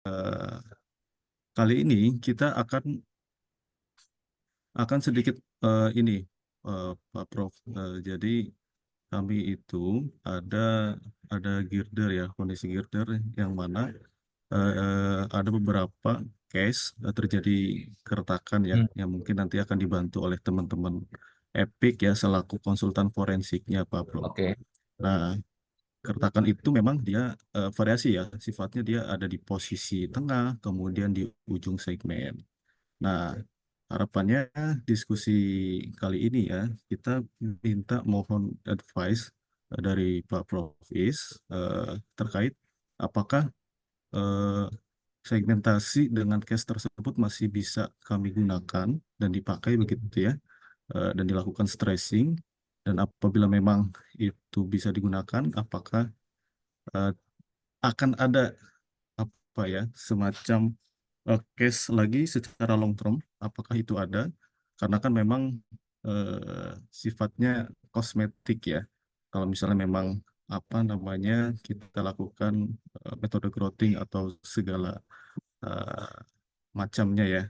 eh, kali ini kita akan sedikit ini Pak Prof. Jadi kami itu ada ada girder ya, kondisi girder yang mana ada beberapa case terjadi keretakan ya, Hmm. yang mungkin nanti akan dibantu oleh teman-teman Epic ya selaku konsultan forensiknya Pak Prof. Oke. Nah, keretakan itu memang dia variasi ya, sifatnya dia ada di posisi tengah, kemudian di ujung segmen. Nah, harapannya diskusi kali ini ya, kita minta mohon advice dari Pak Profis terkait apakah eh, segmentasi dengan case tersebut masih bisa kami gunakan dan dipakai begitu ya, dan dilakukan stressing, dan apabila memang itu bisa digunakan, apakah eh, akan ada apa ya semacam case lagi secara long term, apakah itu ada? Karena kan memang sifatnya kosmetik ya. Kalau misalnya memang apa namanya kita lakukan metode growthing atau segala eh, macamnya ya.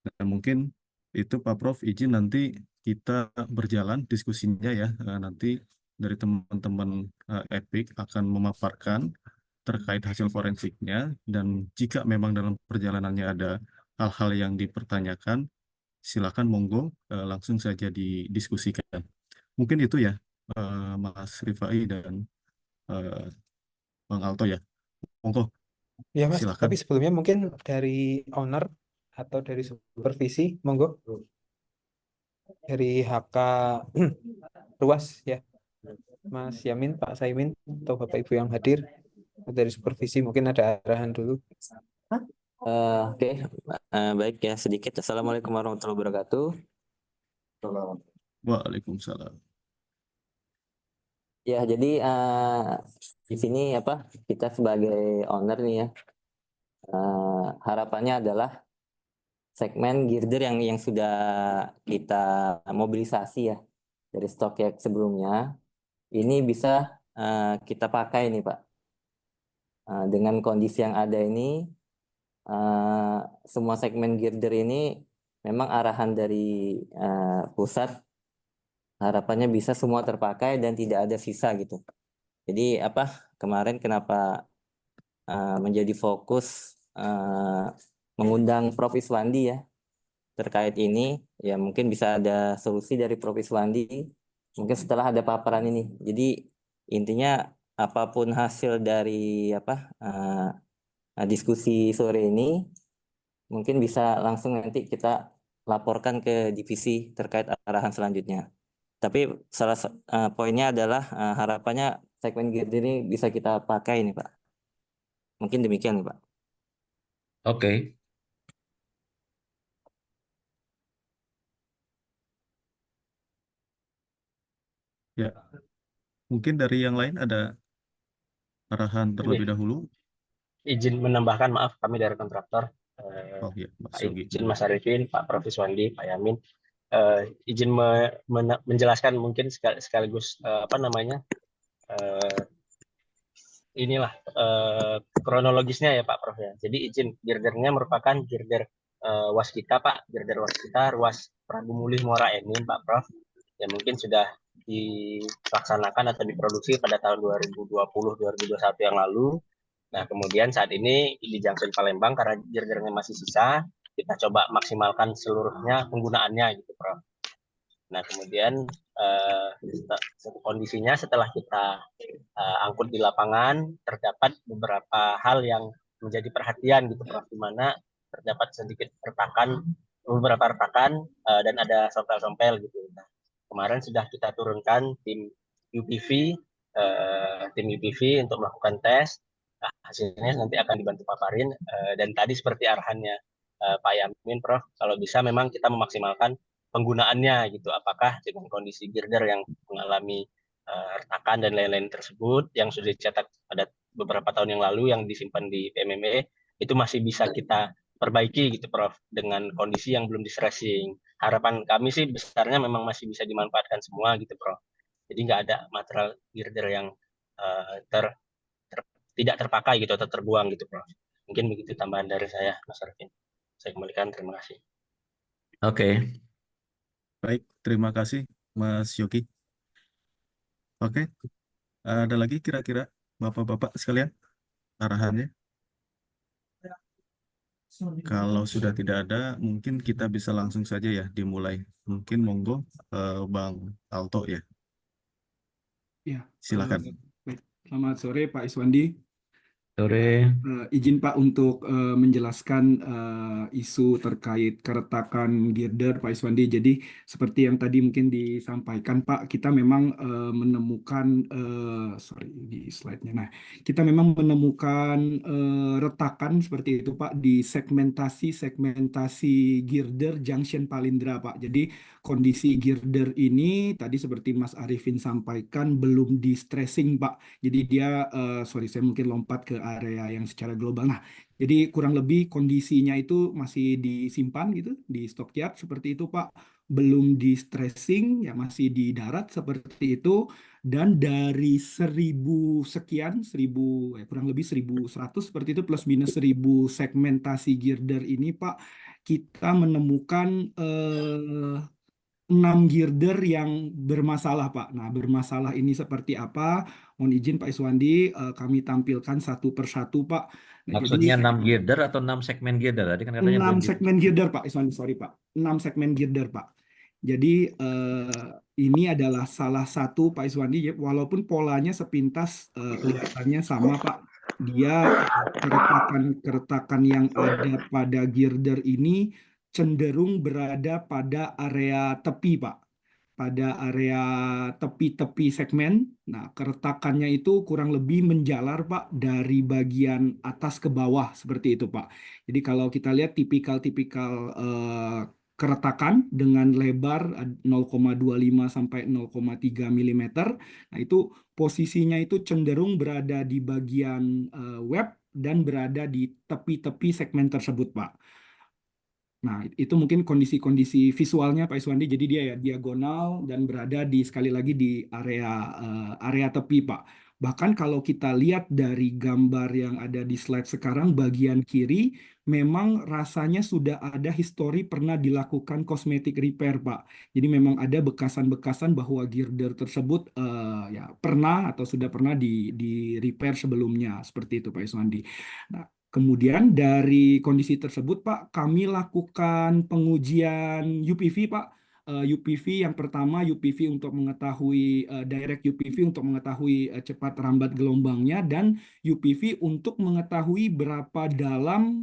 Dan mungkin itu Pak Prof izin nanti kita berjalan diskusinya ya. Nanti dari teman-teman Epic akan memaparkan terkait hasil forensiknya, dan jika memang dalam perjalanannya ada hal-hal yang dipertanyakan, silakan monggo langsung saja didiskusikan. Mungkin itu ya, Mas Rifai dan eh, Bang Alto ya. Monggo, Ya Mas, silakan. tapi sebelumnya mungkin dari owner atau dari supervisi, monggo dari HK Ruas ya, Mas Yamin, Pak Saimin, atau Bapak Ibu yang hadir dari supervisi mungkin ada arahan dulu. Oke, baik ya sedikit. Assalamualaikum warahmatullahi wabarakatuh. Waalaikumsalam. Ya, jadi di sini apa kita sebagai owner nih ya, harapannya adalah segmen girder yang sudah kita mobilisasi ya dari stok yang sebelumnya ini bisa kita pakai nih Pak. Dengan kondisi yang ada ini, semua segmen girder ini memang arahan dari pusat, harapannya bisa semua terpakai dan tidak ada sisa gitu. Jadi apa kemarin kenapa menjadi fokus mengundang Prof Iswandi ya terkait ini, ya mungkin bisa ada solusi dari Prof Iswandi mungkin setelah ada paparan ini. Jadi intinya apapun hasil dari apa diskusi sore ini mungkin bisa langsung nanti kita laporkan ke divisi terkait arahan selanjutnya. Tapi salah poinnya adalah harapannya segmen girder ini bisa kita pakai nih Pak. Mungkin demikian nih Pak. Oke. Ya, mungkin dari yang lain ada arahan terlebih Ini dahulu. izin menambahkan, maaf kami dari kontraktor, Oh ya, Mas Pak Yogi, izin monggo. Mas Arifin, Pak Profes Wandi, Pak Yamin, izin menjelaskan mungkin sekaligus apa namanya inilah kronologisnya ya Pak Prof ya. Jadi izin girdernya merupakan girder waskita Pak, girder waskita ruas Prabu Mulih Muara Enim Pak Prof. Ya mungkin sudah dilaksanakan atau diproduksi pada tahun 2020-2021 yang lalu. Nah, kemudian saat ini di Junction Palembang karena girdernya masih sisa, kita coba maksimalkan seluruhnya penggunaannya gitu, Prof. Nah, kemudian kondisinya setelah kita angkut di lapangan, terdapat beberapa hal yang menjadi perhatian gitu, Prof. Di mana terdapat sedikit beberapa retakan dan ada sompel-sompel gitu. Nah, kemarin sudah kita turunkan UPV, tim UPV untuk melakukan tes. Nah, hasilnya nanti akan dibantu paparin dan tadi seperti arahannya Pak Yamin, Prof. Kalau bisa memang kita memaksimalkan penggunaannya gitu. Apakah dengan kondisi girder yang mengalami retakan dan lain-lain tersebut yang sudah dicetak pada beberapa tahun yang lalu yang disimpan di PMME itu masih bisa kita perbaiki gitu, Prof. Dengan kondisi yang belum distressing. Harapan kami sih besarnya memang masih bisa dimanfaatkan semua gitu, Prof. Jadi nggak ada material girder yang uh, ter, ter, tidak terpakai gitu atau terbuang gitu, Prof. Mungkin begitu tambahan dari saya, Mas Arvin. Saya kembalikan, terima kasih. Oke. Baik, terima kasih Mas Yogi. Oke, ada lagi kira-kira Bapak-bapak sekalian arahannya? Kalau sudah tidak ada, mungkin kita bisa langsung saja ya dimulai. Mungkin monggo Bang Alto ya, Ya, silakan. baik. Selamat sore Pak Iswandi. Sore. Izin Pak untuk menjelaskan isu terkait keretakan girder Pak Iswandi. Jadi seperti yang tadi mungkin disampaikan Pak, kita memang menemukan, sorry di slide-nya. Nah, kita memang menemukan retakan seperti itu Pak di segmentasi girder junction palindra Pak. Jadi kondisi girder ini tadi seperti Mas Arifin sampaikan belum di stressing Pak. Jadi dia, sorry saya mungkin lompat ke area yang secara global. Nah, jadi kurang lebih kondisinya itu masih disimpan gitu di stockyard seperti itu Pak. Belum di stressing, ya masih di darat seperti itu. Dan dari 1.000 sekian, 1.000, kurang lebih 1.100 seperti itu plus minus 1.000 segmentasi girder ini Pak, kita menemukan 6 girder yang bermasalah, Pak. Nah, bermasalah ini seperti apa? Mohon izin Pak Iswandi, kami tampilkan satu persatu, Pak. Nah, jadi Maksudnya 6 girder atau 6 segmen girder? Tadi kan katanya 6 belum di... segmen girder, Pak Iswandi, sorry, Pak. 6 segmen girder, Pak. Jadi ini adalah salah satu Pak Iswandi, ya, walaupun polanya sepintas kelihatannya sama, Pak. Dia keretakan yang ada pada girder ini cenderung berada pada area tepi, Pak. Pada area tepi-tepi segmen. Nah, keretakannya itu kurang lebih menjalar, Pak, dari bagian atas ke bawah seperti itu, Pak. Jadi kalau kita lihat tipikal-tipikal keretakan dengan lebar 0,25 sampai 0,3 mm. Nah, itu posisinya itu cenderung berada di bagian web dan berada di tepi-tepi segmen tersebut, Pak. Nah, itu mungkin kondisi-kondisi visualnya Pak Iswandi. Jadi dia ya diagonal dan berada di sekali lagi di area tepi, Pak. Bahkan kalau kita lihat dari gambar yang ada di slide sekarang bagian kiri, memang rasanya sudah ada histori pernah dilakukan cosmetic repair, Pak. Jadi memang ada bekasan-bekasan bahwa girder tersebut ya pernah atau sudah pernah di repair sebelumnya seperti itu, Pak Iswandi. Nah, kemudian dari kondisi tersebut, Pak, kami lakukan pengujian UPV, Pak. UPV yang pertama UPV untuk mengetahui direct UPV untuk mengetahui cepat rambat gelombangnya dan UPV untuk mengetahui berapa dalam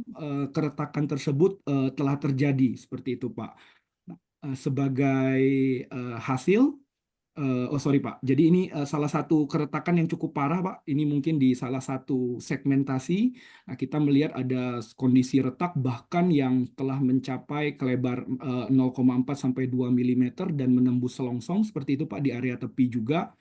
keretakan tersebut telah terjadi seperti itu, Pak. Nah, sebagai hasil oh sorry Pak, jadi ini salah satu keretakan yang cukup parah Pak. Ini mungkin di salah satu segmentasi. Nah, kita melihat ada kondisi retak bahkan yang telah mencapai kelebar 0,4 sampai 2 mm dan menembus selongsong seperti itu Pak di area tepi juga.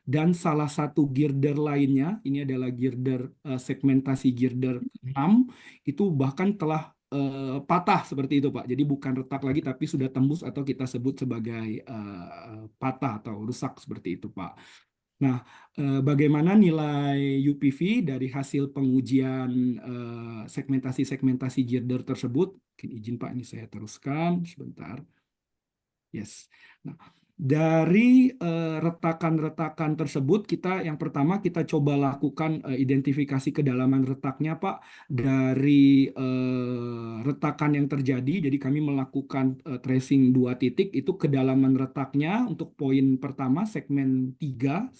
Dan salah satu girder lainnya, ini adalah girder segmentasi girder 6, itu bahkan telah patah seperti itu Pak. Jadi bukan retak lagi tapi sudah tembus atau kita sebut sebagai patah atau rusak seperti itu Pak. Nah, bagaimana nilai UPV dari hasil pengujian segmentasi-segmentasi girder tersebut? Mungkin izin Pak, ini saya teruskan sebentar. Yes. Nah, dari retakan-retakan tersebut, kita yang pertama kita coba lakukan identifikasi kedalaman retaknya, Pak, dari retakan yang terjadi. Jadi kami melakukan tracing 2 titik, itu kedalaman retaknya untuk poin pertama segmen 3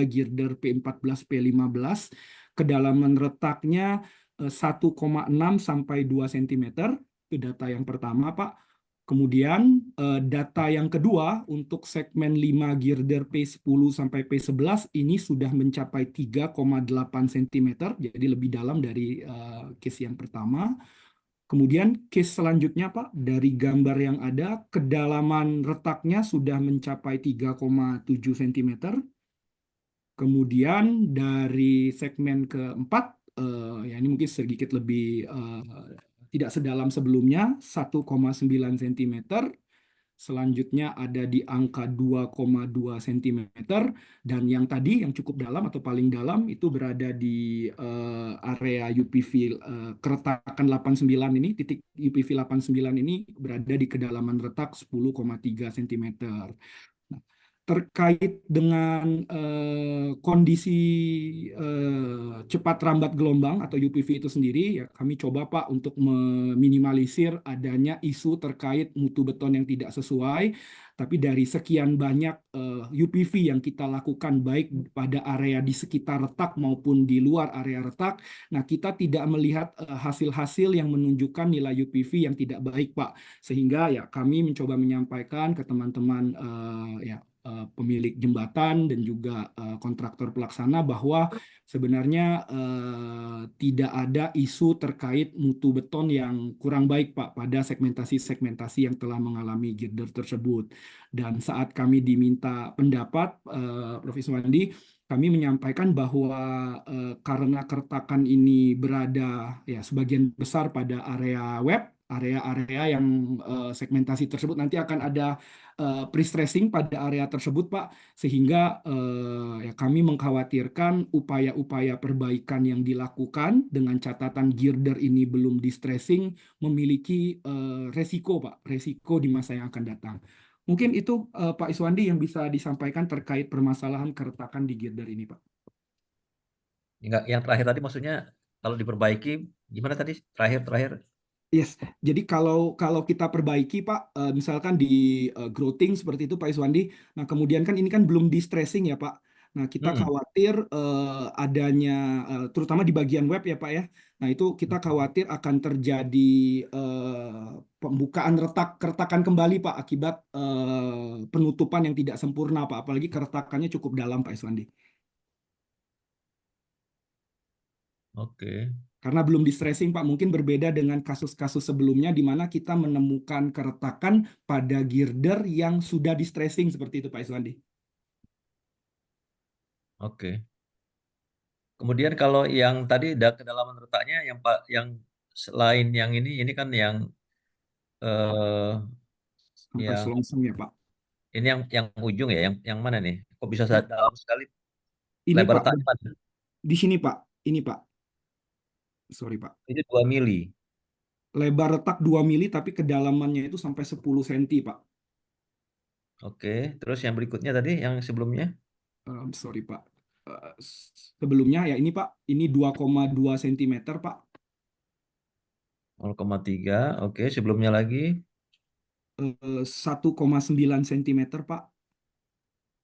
girder P14 P15, kedalaman retaknya 1,6 sampai 2 cm. Itu data yang pertama, Pak. Kemudian data yang kedua untuk segmen 5 girder P10 sampai P11 ini sudah mencapai 3,8 cm, jadi lebih dalam dari case yang pertama. Kemudian case selanjutnya Pak, dari gambar yang ada, kedalaman retaknya sudah mencapai 3,7 cm. Kemudian dari segmen keempat, ya ini mungkin sedikit lebih tidak sedalam sebelumnya, 1,9 cm. selanjutnya ada di angka 2,2 cm, dan yang tadi yang cukup dalam atau paling dalam itu berada di area UPV keretakan 89 ini, titik UPV 89 ini berada di kedalaman retak 10,3 cm. Nah, terkait dengan kondisi cepat rambat gelombang atau UPV itu sendiri, ya kami coba Pak untuk meminimalisir adanya isu terkait mutu beton yang tidak sesuai. Tapi dari sekian banyak UPV yang kita lakukan baik pada area di sekitar retak maupun di luar area retak, nah kita tidak melihat hasil-hasil yang menunjukkan nilai UPV yang tidak baik Pak. Sehingga ya kami mencoba menyampaikan ke teman-teman pemilik jembatan dan juga kontraktor pelaksana bahwa sebenarnya tidak ada isu terkait mutu beton yang kurang baik Pak pada segmentasi-segmentasi yang telah mengalami girder tersebut. Dan saat kami diminta pendapat, Prof. Iswandi, kami menyampaikan bahwa karena keretakan ini berada ya sebagian besar pada area web, area-area yang segmentasi tersebut nanti akan ada pre-stressing pada area tersebut, Pak, sehingga ya kami mengkhawatirkan upaya-upaya perbaikan yang dilakukan dengan catatan girder ini belum di-stressing memiliki resiko, Pak, resiko di masa yang akan datang. Mungkin itu Pak Iswandi yang bisa disampaikan terkait permasalahan keretakan di girder ini, Pak. Enggak, yang terakhir tadi maksudnya kalau diperbaiki gimana tadi terakhir? Yes, jadi kalau kita perbaiki Pak, misalkan di grouting seperti itu Pak Iswandi, nah kemudian kan ini kan belum di stressing ya Pak. Nah kita khawatir adanya, terutama di bagian web ya Pak ya. Nah itu kita khawatir akan terjadi pembukaan keretakan kembali Pak akibat penutupan yang tidak sempurna Pak. Apalagi keretakannya cukup dalam Pak Iswandi. Oke. Karena belum di-stressing, Pak. Mungkin berbeda dengan kasus-kasus sebelumnya di mana kita menemukan keretakan pada girder yang sudah di-stressing seperti itu, Pak Iswandi. Oke. Kemudian kalau yang tadi kedalaman retaknya yang selain yang ini kan yang Sampai yang selongsong ya, Pak. ini yang ujung ya, yang mana nih? Kok bisa Ya, dalam sekali? ini Lebar Pak, retaknya mana? di sini Pak. Ini Pak. Sorry Pak. Ini 2 mili. Lebar retak 2 mili tapi kedalamannya itu sampai 10 cm, Pak. Oke, terus yang berikutnya tadi yang sebelumnya? Sorry Pak. Sebelumnya ya ini Pak, ini 2,2 cm, Pak. 0,3. Oke, sebelumnya lagi. 1,9 cm, Pak.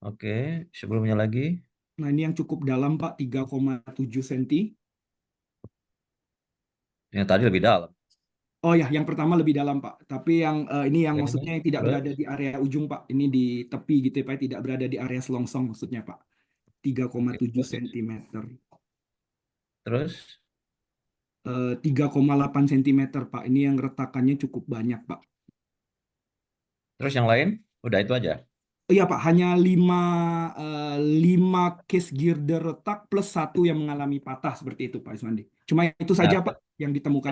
Oke, sebelumnya lagi. Nah, ini yang cukup dalam, Pak, 3,7 cm. Yang tadi lebih dalam. Oh ya, yang pertama lebih dalam, Pak. Tapi yang ini yang Oke, maksudnya yang tidak terus? berada di area ujung, Pak. Ini di tepi gitu ya, Pak. Tidak berada di area selongsong maksudnya, Pak. 3,7 cm. Terus? 3,8 cm, Pak. Ini yang retakannya cukup banyak, Pak. Terus yang lain? Udah itu aja. Iya, Pak. Hanya 5 case girder retak plus 1 yang mengalami patah seperti itu, Pak Iswandi. Cuma itu saja, Nah, Pak, yang ditemukan.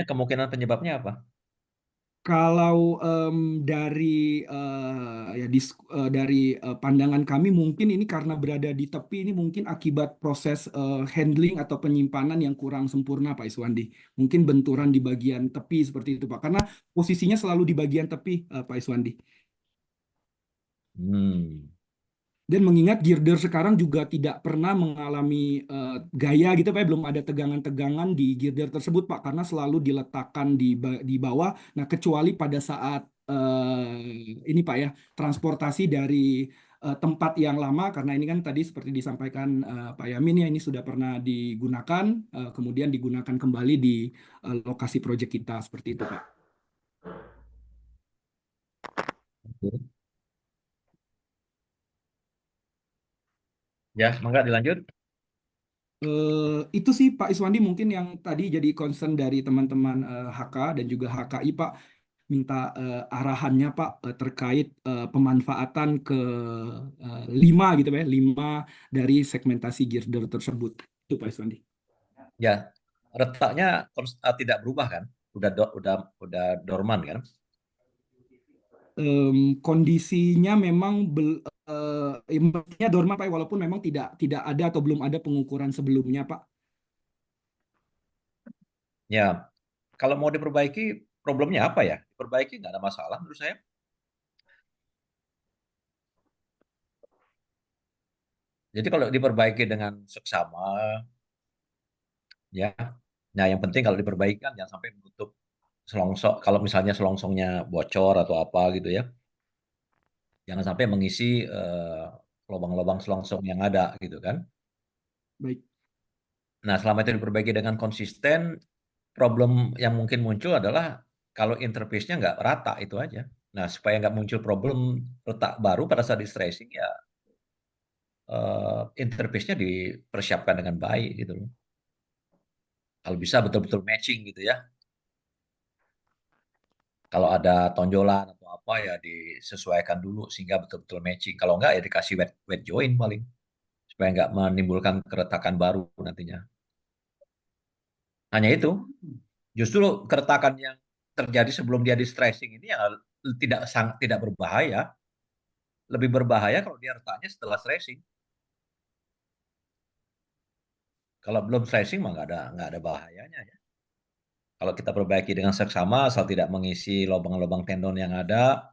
kemungkinan penyebabnya apa? Kalau dari dari pandangan kami mungkin ini karena berada di tepi ini mungkin akibat proses handling atau penyimpanan yang kurang sempurna Pak Iswandi. Mungkin benturan di bagian tepi seperti itu Pak. Karena posisinya selalu di bagian tepi Pak Iswandi. Dan mengingat girder sekarang juga tidak pernah mengalami gaya gitu Pak, belum ada tegangan-tegangan di girder tersebut Pak, karena selalu diletakkan di bawah. Nah, kecuali pada saat ini Pak ya, transportasi dari tempat yang lama, karena ini kan tadi seperti disampaikan Pak Yamin ya, ini sudah pernah digunakan, kemudian digunakan kembali di lokasi proyek kita, seperti itu Pak. Ya, semoga dilanjut. Itu sih Pak Iswandi mungkin yang tadi jadi concern dari teman-teman HK dan juga HKI Pak, minta arahannya Pak terkait pemanfaatan ke 5 gitu Pak, 5 dari segmentasi girder tersebut. Itu Pak Iswandi. Ya, retaknya tidak berubah kan? Udah dorman kan? kondisinya memang dorman Pak, walaupun memang tidak ada atau belum ada pengukuran sebelumnya Pak. Ya, kalau mau diperbaiki, problemnya apa ya? Diperbaiki nggak ada masalah menurut saya. Jadi kalau diperbaiki dengan seksama, ya. Nah, yang penting kalau diperbaiki kan jangan sampai menutup selongsong. Kalau misalnya selongsongnya bocor atau apa gitu ya, jangan sampai mengisi lubang-lubang selongsong yang ada gitu kan. Baik, Nah, selama itu diperbaiki dengan konsisten, problem yang mungkin muncul adalah kalau interface-nya nggak rata itu aja. Nah, supaya nggak muncul problem retak baru pada saat di stressing ya interface-nya dipersiapkan dengan baik gitu loh. Kalau bisa betul-betul matching gitu ya. Kalau ada tonjolan atau apa ya disesuaikan dulu sehingga betul-betul matching. Kalau enggak ya dikasih wet join paling supaya nggak menimbulkan keretakan baru nantinya. Hanya itu, justru keretakan yang terjadi sebelum dia di stressing ini yang tidak berbahaya. Lebih berbahaya kalau dia retaknya setelah stressing. Kalau belum stressing mah nggak ada bahayanya ya. Kalau kita perbaiki dengan seksama asal tidak mengisi lubang-lubang tendon yang ada,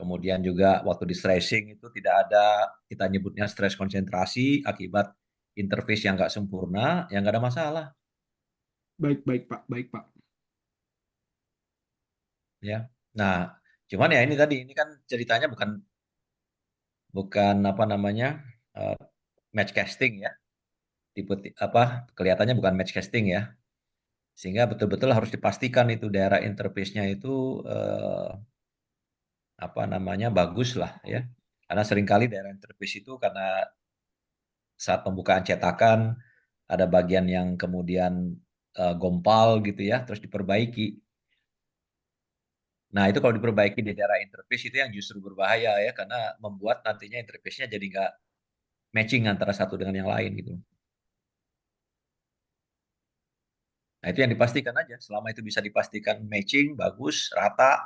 kemudian juga waktu di stressing itu tidak ada kita nyebutnya stres konsentrasi akibat interface yang nggak sempurna, yang nggak ada masalah baik Pak, baik Pak. ya. Nah, cuman ya ini tadi ini kan ceritanya bukan bukan apa namanya eh, match casting ya, tipe apa kelihatannya bukan match casting ya, sehingga betul-betul harus dipastikan itu daerah interface-nya itu apa namanya bagus lah ya. Karena seringkali daerah interface itu karena saat pembukaan cetakan ada bagian yang kemudian gompal gitu ya, terus diperbaiki. Nah, itu kalau diperbaiki di daerah interface itu yang justru berbahaya ya, karena membuat nantinya interface-nya jadi nggak matching antara satu dengan yang lain gitu. Nah, itu yang dipastikan aja. Selama itu bisa dipastikan matching, bagus, rata,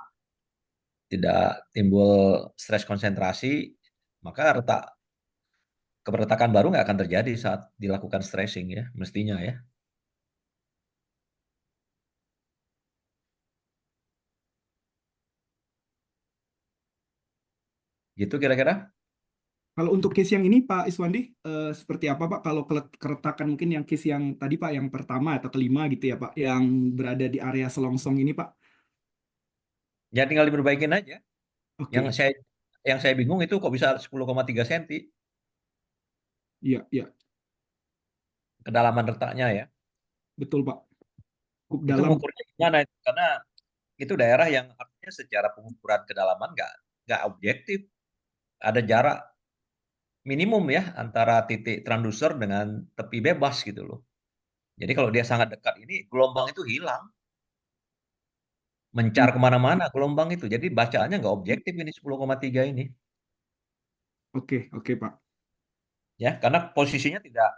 tidak timbul stres konsentrasi, maka keberetakan baru nggak akan terjadi saat dilakukan stressing ya, mestinya ya. Gitu kira-kira. Kalau untuk case yang ini Pak Iswandi, seperti apa Pak? Kalau keretakan mungkin yang case yang tadi Pak, yang pertama atau kelima gitu ya Pak, yang berada di area selongsong ini Pak. Ya tinggal diperbaikin aja. Yang Oke, saya yang saya bingung itu kok bisa 10,3 cm iya, iya, kedalaman retaknya ya. betul Pak. Cukup Itu dalam. mengukurnya gimana itu? Karena itu daerah yang artinya secara pengukuran kedalaman nggak objektif. Ada jarak minimum ya antara titik transducer dengan tepi bebas gitu loh. Jadi kalau dia sangat dekat ini gelombang itu hilang, mencar kemana-mana gelombang itu. Jadi bacaannya nggak objektif ini 10,3 ini. Oke, oke Pak. Ya, karena posisinya tidak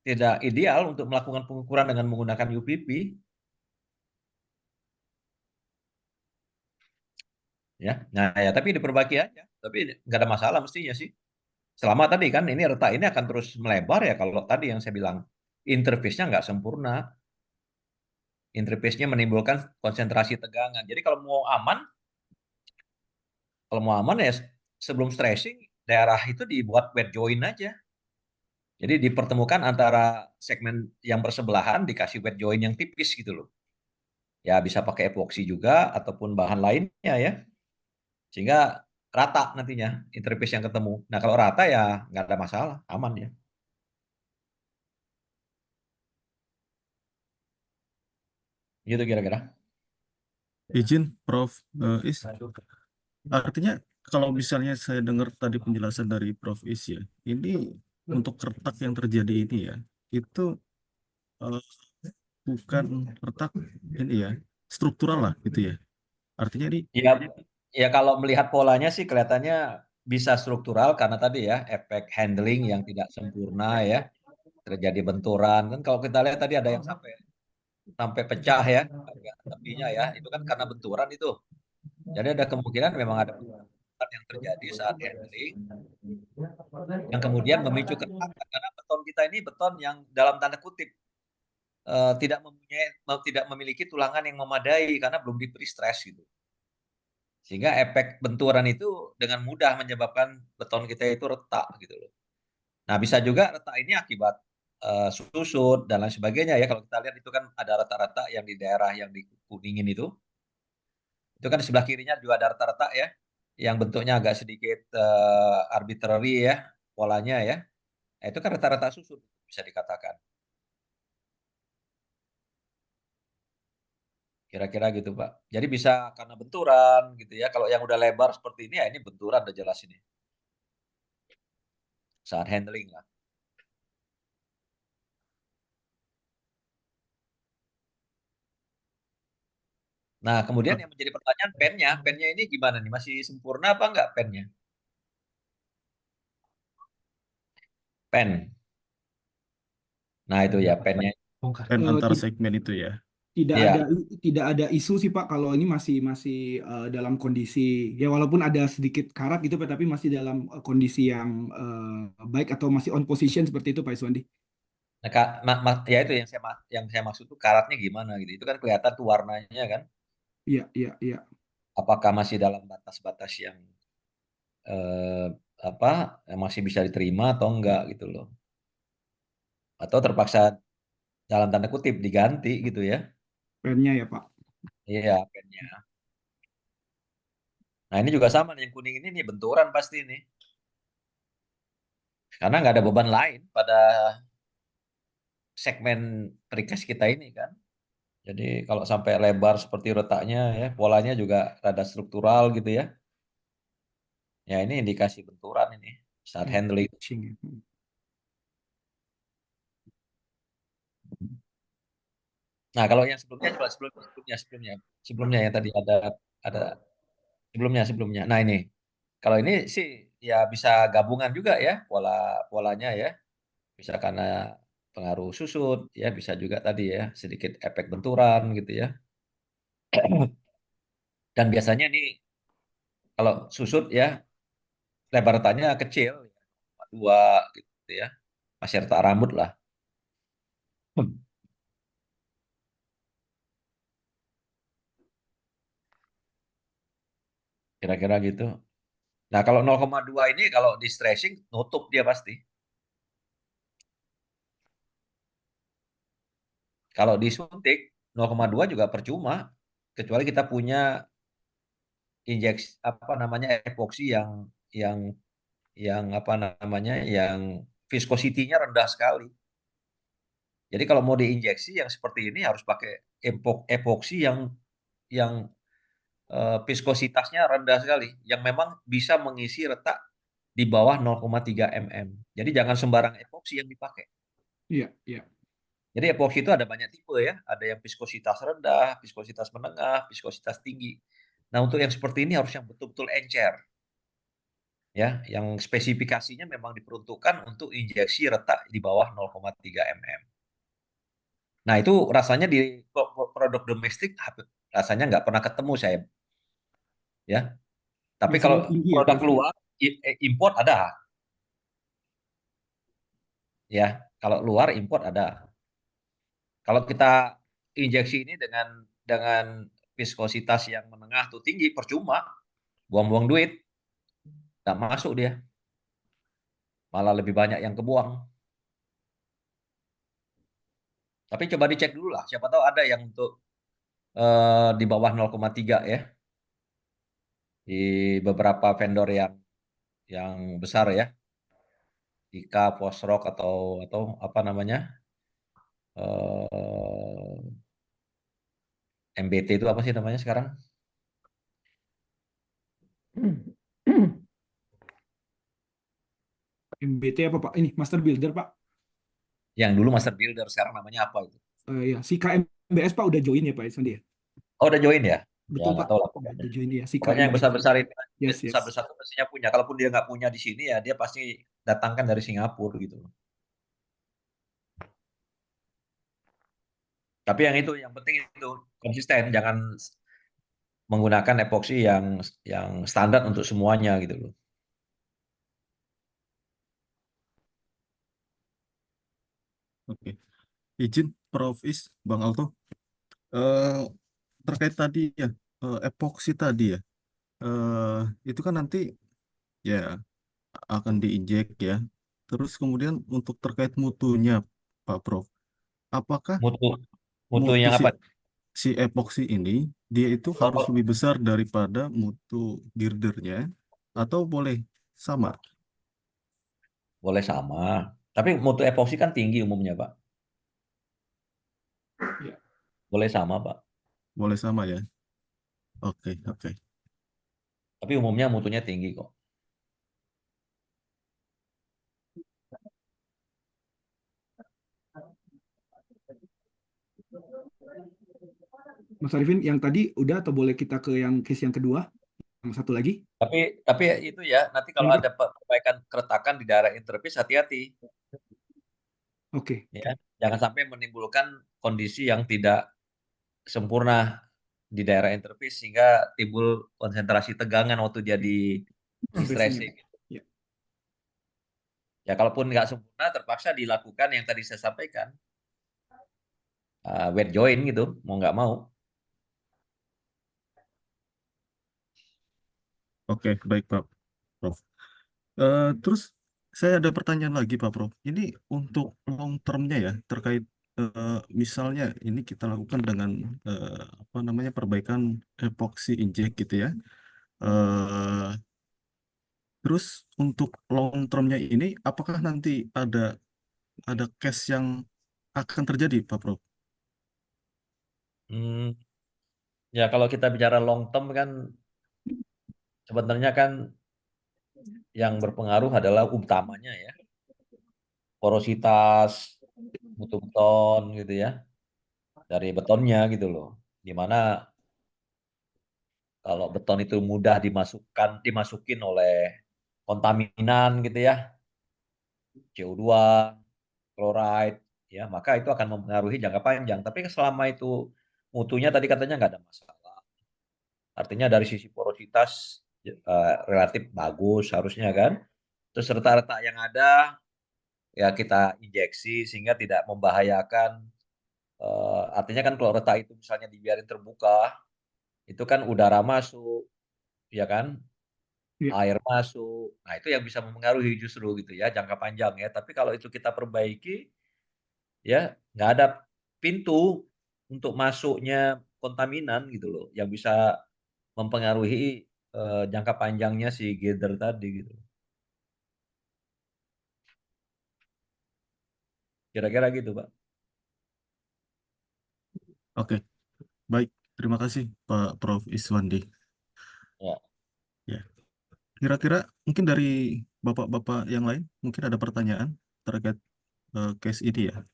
tidak ideal untuk melakukan pengukuran dengan menggunakan UPP. Ya, nah ya tapi diperbaiki aja. Tapi nggak ada masalah mestinya sih. Selama tadi kan ini retak ini akan terus melebar ya kalau tadi yang saya bilang interface-nya nggak sempurna. Interface-nya menimbulkan konsentrasi tegangan. Jadi kalau mau aman ya sebelum stressing daerah itu dibuat wet joint aja. Jadi dipertemukan antara segmen yang bersebelahan dikasih wet joint yang tipis gitu loh. Ya bisa pakai epoksi juga ataupun bahan lainnya ya. Sehingga rata nantinya interface yang ketemu. Nah kalau rata ya nggak ada masalah, aman ya. Gitu kira-kira. Izin, Prof. Is. Artinya kalau misalnya saya dengar tadi penjelasan dari Prof. Is ya, ini untuk retak yang terjadi ini ya, itu eh, bukan retak ini ya, struktural lah gitu ya. Artinya ini Ya, ya kalau melihat polanya sih kelihatannya bisa struktural karena tadi ya efek handling yang tidak sempurna ya, terjadi benturan kan kalau kita lihat tadi ada yang sampai sampai pecah ya, agak tepinya ya, itu kan karena benturan itu. Jadi ada kemungkinan memang ada perubahan yang terjadi saat handling yang kemudian memicu keretakan karena beton kita ini beton yang dalam tanda kutip tidak memiliki tulangan yang memadai karena belum diberi stres gitu. Sehingga efek benturan itu dengan mudah menyebabkan beton kita itu retak gitu loh. Nah, bisa juga retak ini akibat susut dan lain sebagainya ya. Kalau kita lihat itu kan ada retak-retak yang di daerah yang dikuningin itu kan di sebelah kirinya juga ada retak-retak ya, yang bentuknya agak sedikit arbitrary ya, polanya ya. Nah, itu kan retak-retak susut bisa dikatakan. Kira-kira gitu, Pak. Jadi bisa karena benturan gitu ya. Kalau yang udah lebar seperti ini ya ini benturan udah jelas ini. Saat handling lah. Nah, kemudian yang menjadi pertanyaan pennya ini gimana nih? Masih sempurna apa enggak pennya? Pen. Nah, itu ya pennya. Pen Eh, antar ti- segmen itu ya. tidak ada Iya. tidak ada isu sih Pak kalau ini masih masih dalam kondisi ya walaupun ada sedikit karat gitu Pak tapi masih dalam kondisi yang baik atau masih on position seperti itu Pak Iswandi. Nah, ya itu yang saya maksud tuh karatnya gimana gitu. Itu kan kelihatan tuh warnanya kan. Iya, iya, iya. Apakah masih dalam batas-batas yang eh, apa yang masih bisa diterima atau enggak gitu loh. Atau terpaksa dalam tanda kutip diganti gitu ya. Pennya ya Pak. Iya, pennya. Nah, ini juga sama nih yang kuning ini nih benturan pasti nih. Karena nggak ada beban lain pada segmen precast kita ini kan. Jadi kalau sampai lebar seperti retaknya ya, polanya juga rada struktural gitu ya. Ya ini indikasi benturan ini saat Ya, handling. pitching ya. Nah, kalau yang sebelumnya coba sebelumnya yang tadi ada sebelumnya. Nah, ini kalau ini sih ya bisa gabungan juga ya polanya ya. Bisa karena pengaruh susut ya, bisa juga tadi ya sedikit efek benturan gitu ya. Dan biasanya nih kalau susut ya lebar retaknya kecil, 2 gitu ya. Masih retak rambut lah. Kira-kira gitu. Nah, kalau 0,2 ini kalau di stretching nutup dia pasti. Kalau disuntik 0,2 juga percuma kecuali kita punya injeksi apa namanya epoksi yang yang apa namanya yang viscosity-nya rendah sekali. Jadi kalau mau diinjeksi yang seperti ini harus pakai epoksi yang viskositasnya rendah sekali, yang memang bisa mengisi retak di bawah 0,3 mm. Jadi jangan sembarang epoksi yang dipakai. Iya, iya. Jadi epoksi itu ada banyak tipe ya, ada yang viskositas rendah, viskositas menengah, viskositas tinggi. Nah untuk yang seperti ini harus yang betul-betul encer, ya, yang spesifikasinya memang diperuntukkan untuk injeksi retak di bawah 0,3 mm. Nah itu rasanya di produk domestik rasanya nggak pernah ketemu saya, ya. Tapi kalau Biasanya tinggi ya Pak produk Iswandi. luar import ada, ya. Kalau luar import ada. Kalau kita injeksi ini dengan viskositas yang menengah tuh tinggi, percuma, buang-buang duit, nggak masuk dia, malah lebih banyak yang kebuang. Tapi coba dicek dulu lah, siapa tahu ada yang untuk di bawah 0,3 ya, di beberapa vendor yang besar ya, Ika, Fosrock atau apa namanya, eh, MBT itu apa sih namanya sekarang? MBT apa Pak? Ini Master Builder Pak. Yang dulu Master Builder, sekarang namanya apa itu? Ya, si KMBS Pak udah join ya Pak Iswandi ya? Oh, udah join ya? Ya Betul nggak Pak. tahu lah Ya, pokoknya. udah join ya si Pokoknya yang KMBS. besar-besar itu, Yes, yes. besar-besar itu mestinya punya. Kalaupun dia nggak punya di sini ya dia pasti datangkan dari Singapura gitu. Tapi yang itu yang penting itu konsisten, menggunakan epoksi yang standar untuk semuanya gitu loh. Oke. Izin Prof. Bang Alto. Eh, Terkait tadi ya, epoksi tadi ya. eh itu kan nanti ya akan diinjek ya. Terus kemudian untuk terkait mutunya, Pak Prof. Apakah Mutu mutu mutu yang si apa? si epoksi ini dia itu harus Oh, lebih besar daripada mutu girdernya atau boleh sama? boleh sama. Tapi mutu epoksi kan tinggi umumnya, Pak. Ya. Boleh sama, Pak. Boleh sama ya. Oke, oke. Tapi umumnya mutunya tinggi kok. Mas Arifin, yang tadi udah atau boleh kita ke yang case yang kedua? Yang satu lagi? Tapi itu ya, nanti kalau Gimana, Pak? ada perbaikan keretakan di daerah interface, hati-hati Oke, ya. Jangan sampai menimbulkan kondisi yang tidak sempurna di daerah interface sehingga timbul konsentrasi tegangan waktu dia di stressing stressing. itu. Ya. Ya kalaupun nggak sempurna terpaksa dilakukan yang tadi saya sampaikan, wet joint gitu, mau nggak mau. Oke, baik Pak Prof. Terus saya ada pertanyaan lagi Pak Prof. Ini untuk long termnya ya terkait misalnya ini kita lakukan dengan apa namanya perbaikan epoxy inject gitu ya. Eh, Terus untuk long termnya ini apakah nanti ada case yang akan terjadi Pak Prof? Hmm, ya kalau kita bicara long term kan sebenarnya kan yang berpengaruh adalah utamanya ya porositas mutu beton gitu ya, dari betonnya gitu loh. Dimana kalau beton itu mudah dimasukin oleh kontaminan gitu ya, CO2, chloride, ya maka itu akan mempengaruhi jangka panjang. Tapi selama itu mutunya tadi katanya nggak ada masalah. Artinya dari sisi porositas relatif bagus harusnya kan. Terus retak-retak yang ada ya kita injeksi sehingga tidak membahayakan. Artinya kan kalau retak itu misalnya dibiarin terbuka, itu kan udara masuk, ya kan, Ya. air masuk. Nah itu yang bisa mempengaruhi justru gitu ya jangka panjang ya. Tapi kalau itu kita perbaiki, ya nggak ada pintu untuk masuknya kontaminan gitu loh, yang bisa mempengaruhi jangka panjangnya si gather tadi gitu. Kira-kira gitu, Pak. Oke, baik. Terima kasih Pak Prof. Iswandi. Ya. Ya, kira-kira mungkin dari bapak-bapak yang lain mungkin ada pertanyaan terkait case ini ya.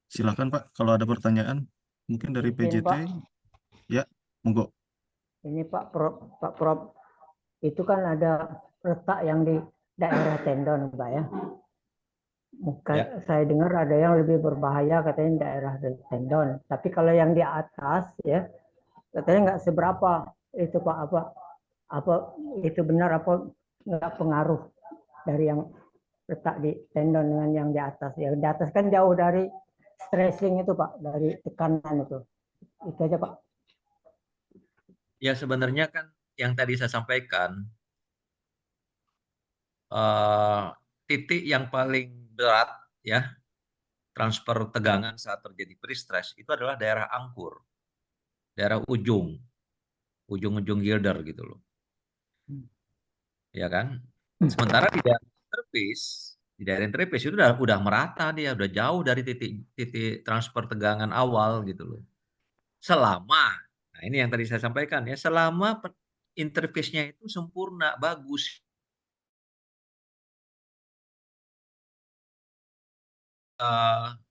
Silakan Pak, kalau ada pertanyaan mungkin dari Izin PJT. Pak, Ya, monggo. ini Pak Prof, itu kan ada retak yang di daerah tendon Pak ya. Ya. Saya dengar ada yang lebih berbahaya katanya di daerah tendon. Tapi kalau yang di atas ya, katanya nggak seberapa itu Pak, apa itu benar apa nggak pengaruh dari yang retak di tendon dengan yang di atas ya. Di atas kan jauh dari stressing itu Pak, dari tekanan itu. Itu aja Pak. Ya sebenarnya kan yang tadi saya sampaikan, eh, titik yang paling berat ya transfer tegangan saat terjadi pre-stress itu adalah daerah angkur, daerah ujung-ujung girder gitu loh, ya kan? Sementara di daerah interface itu udah merata dia, udah jauh dari titik titik transfer tegangan awal gitu loh. Selama, nah ini yang tadi saya sampaikan ya, selama interface-nya itu sempurna, bagus,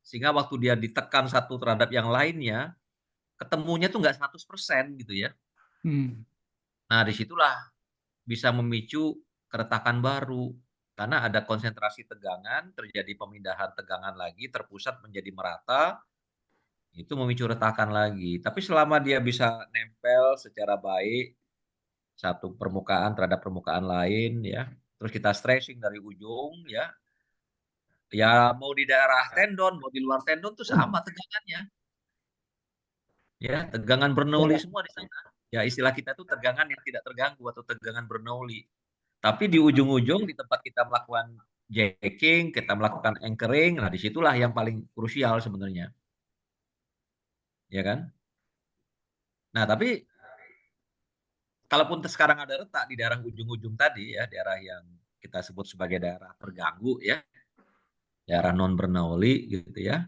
sehingga waktu dia ditekan satu terhadap yang lainnya, ketemunya tuh nggak 100% gitu ya. Hmm. Nah, disitulah bisa memicu keretakan baru. Karena ada konsentrasi tegangan, terjadi pemindahan tegangan lagi, terpusat menjadi merata, itu memicu retakan lagi. Tapi selama dia bisa nempel secara baik satu permukaan terhadap permukaan lain ya, terus kita stressing dari ujung ya, ya mau di daerah tendon, mau di luar tendon tuh sama tegangannya. Ya, tegangan Bernoulli Ya, semua di sana. Ya, istilah kita tuh tegangan yang tidak terganggu atau tegangan Bernoulli. Tapi di ujung-ujung di tempat kita melakukan jacking, kita melakukan anchoring, nah disitulah yang paling krusial sebenarnya, ya kan? Nah, tapi kalaupun sekarang ada retak di daerah ujung-ujung tadi ya, daerah yang kita sebut sebagai daerah terganggu ya, daerah non Bernoulli gitu ya.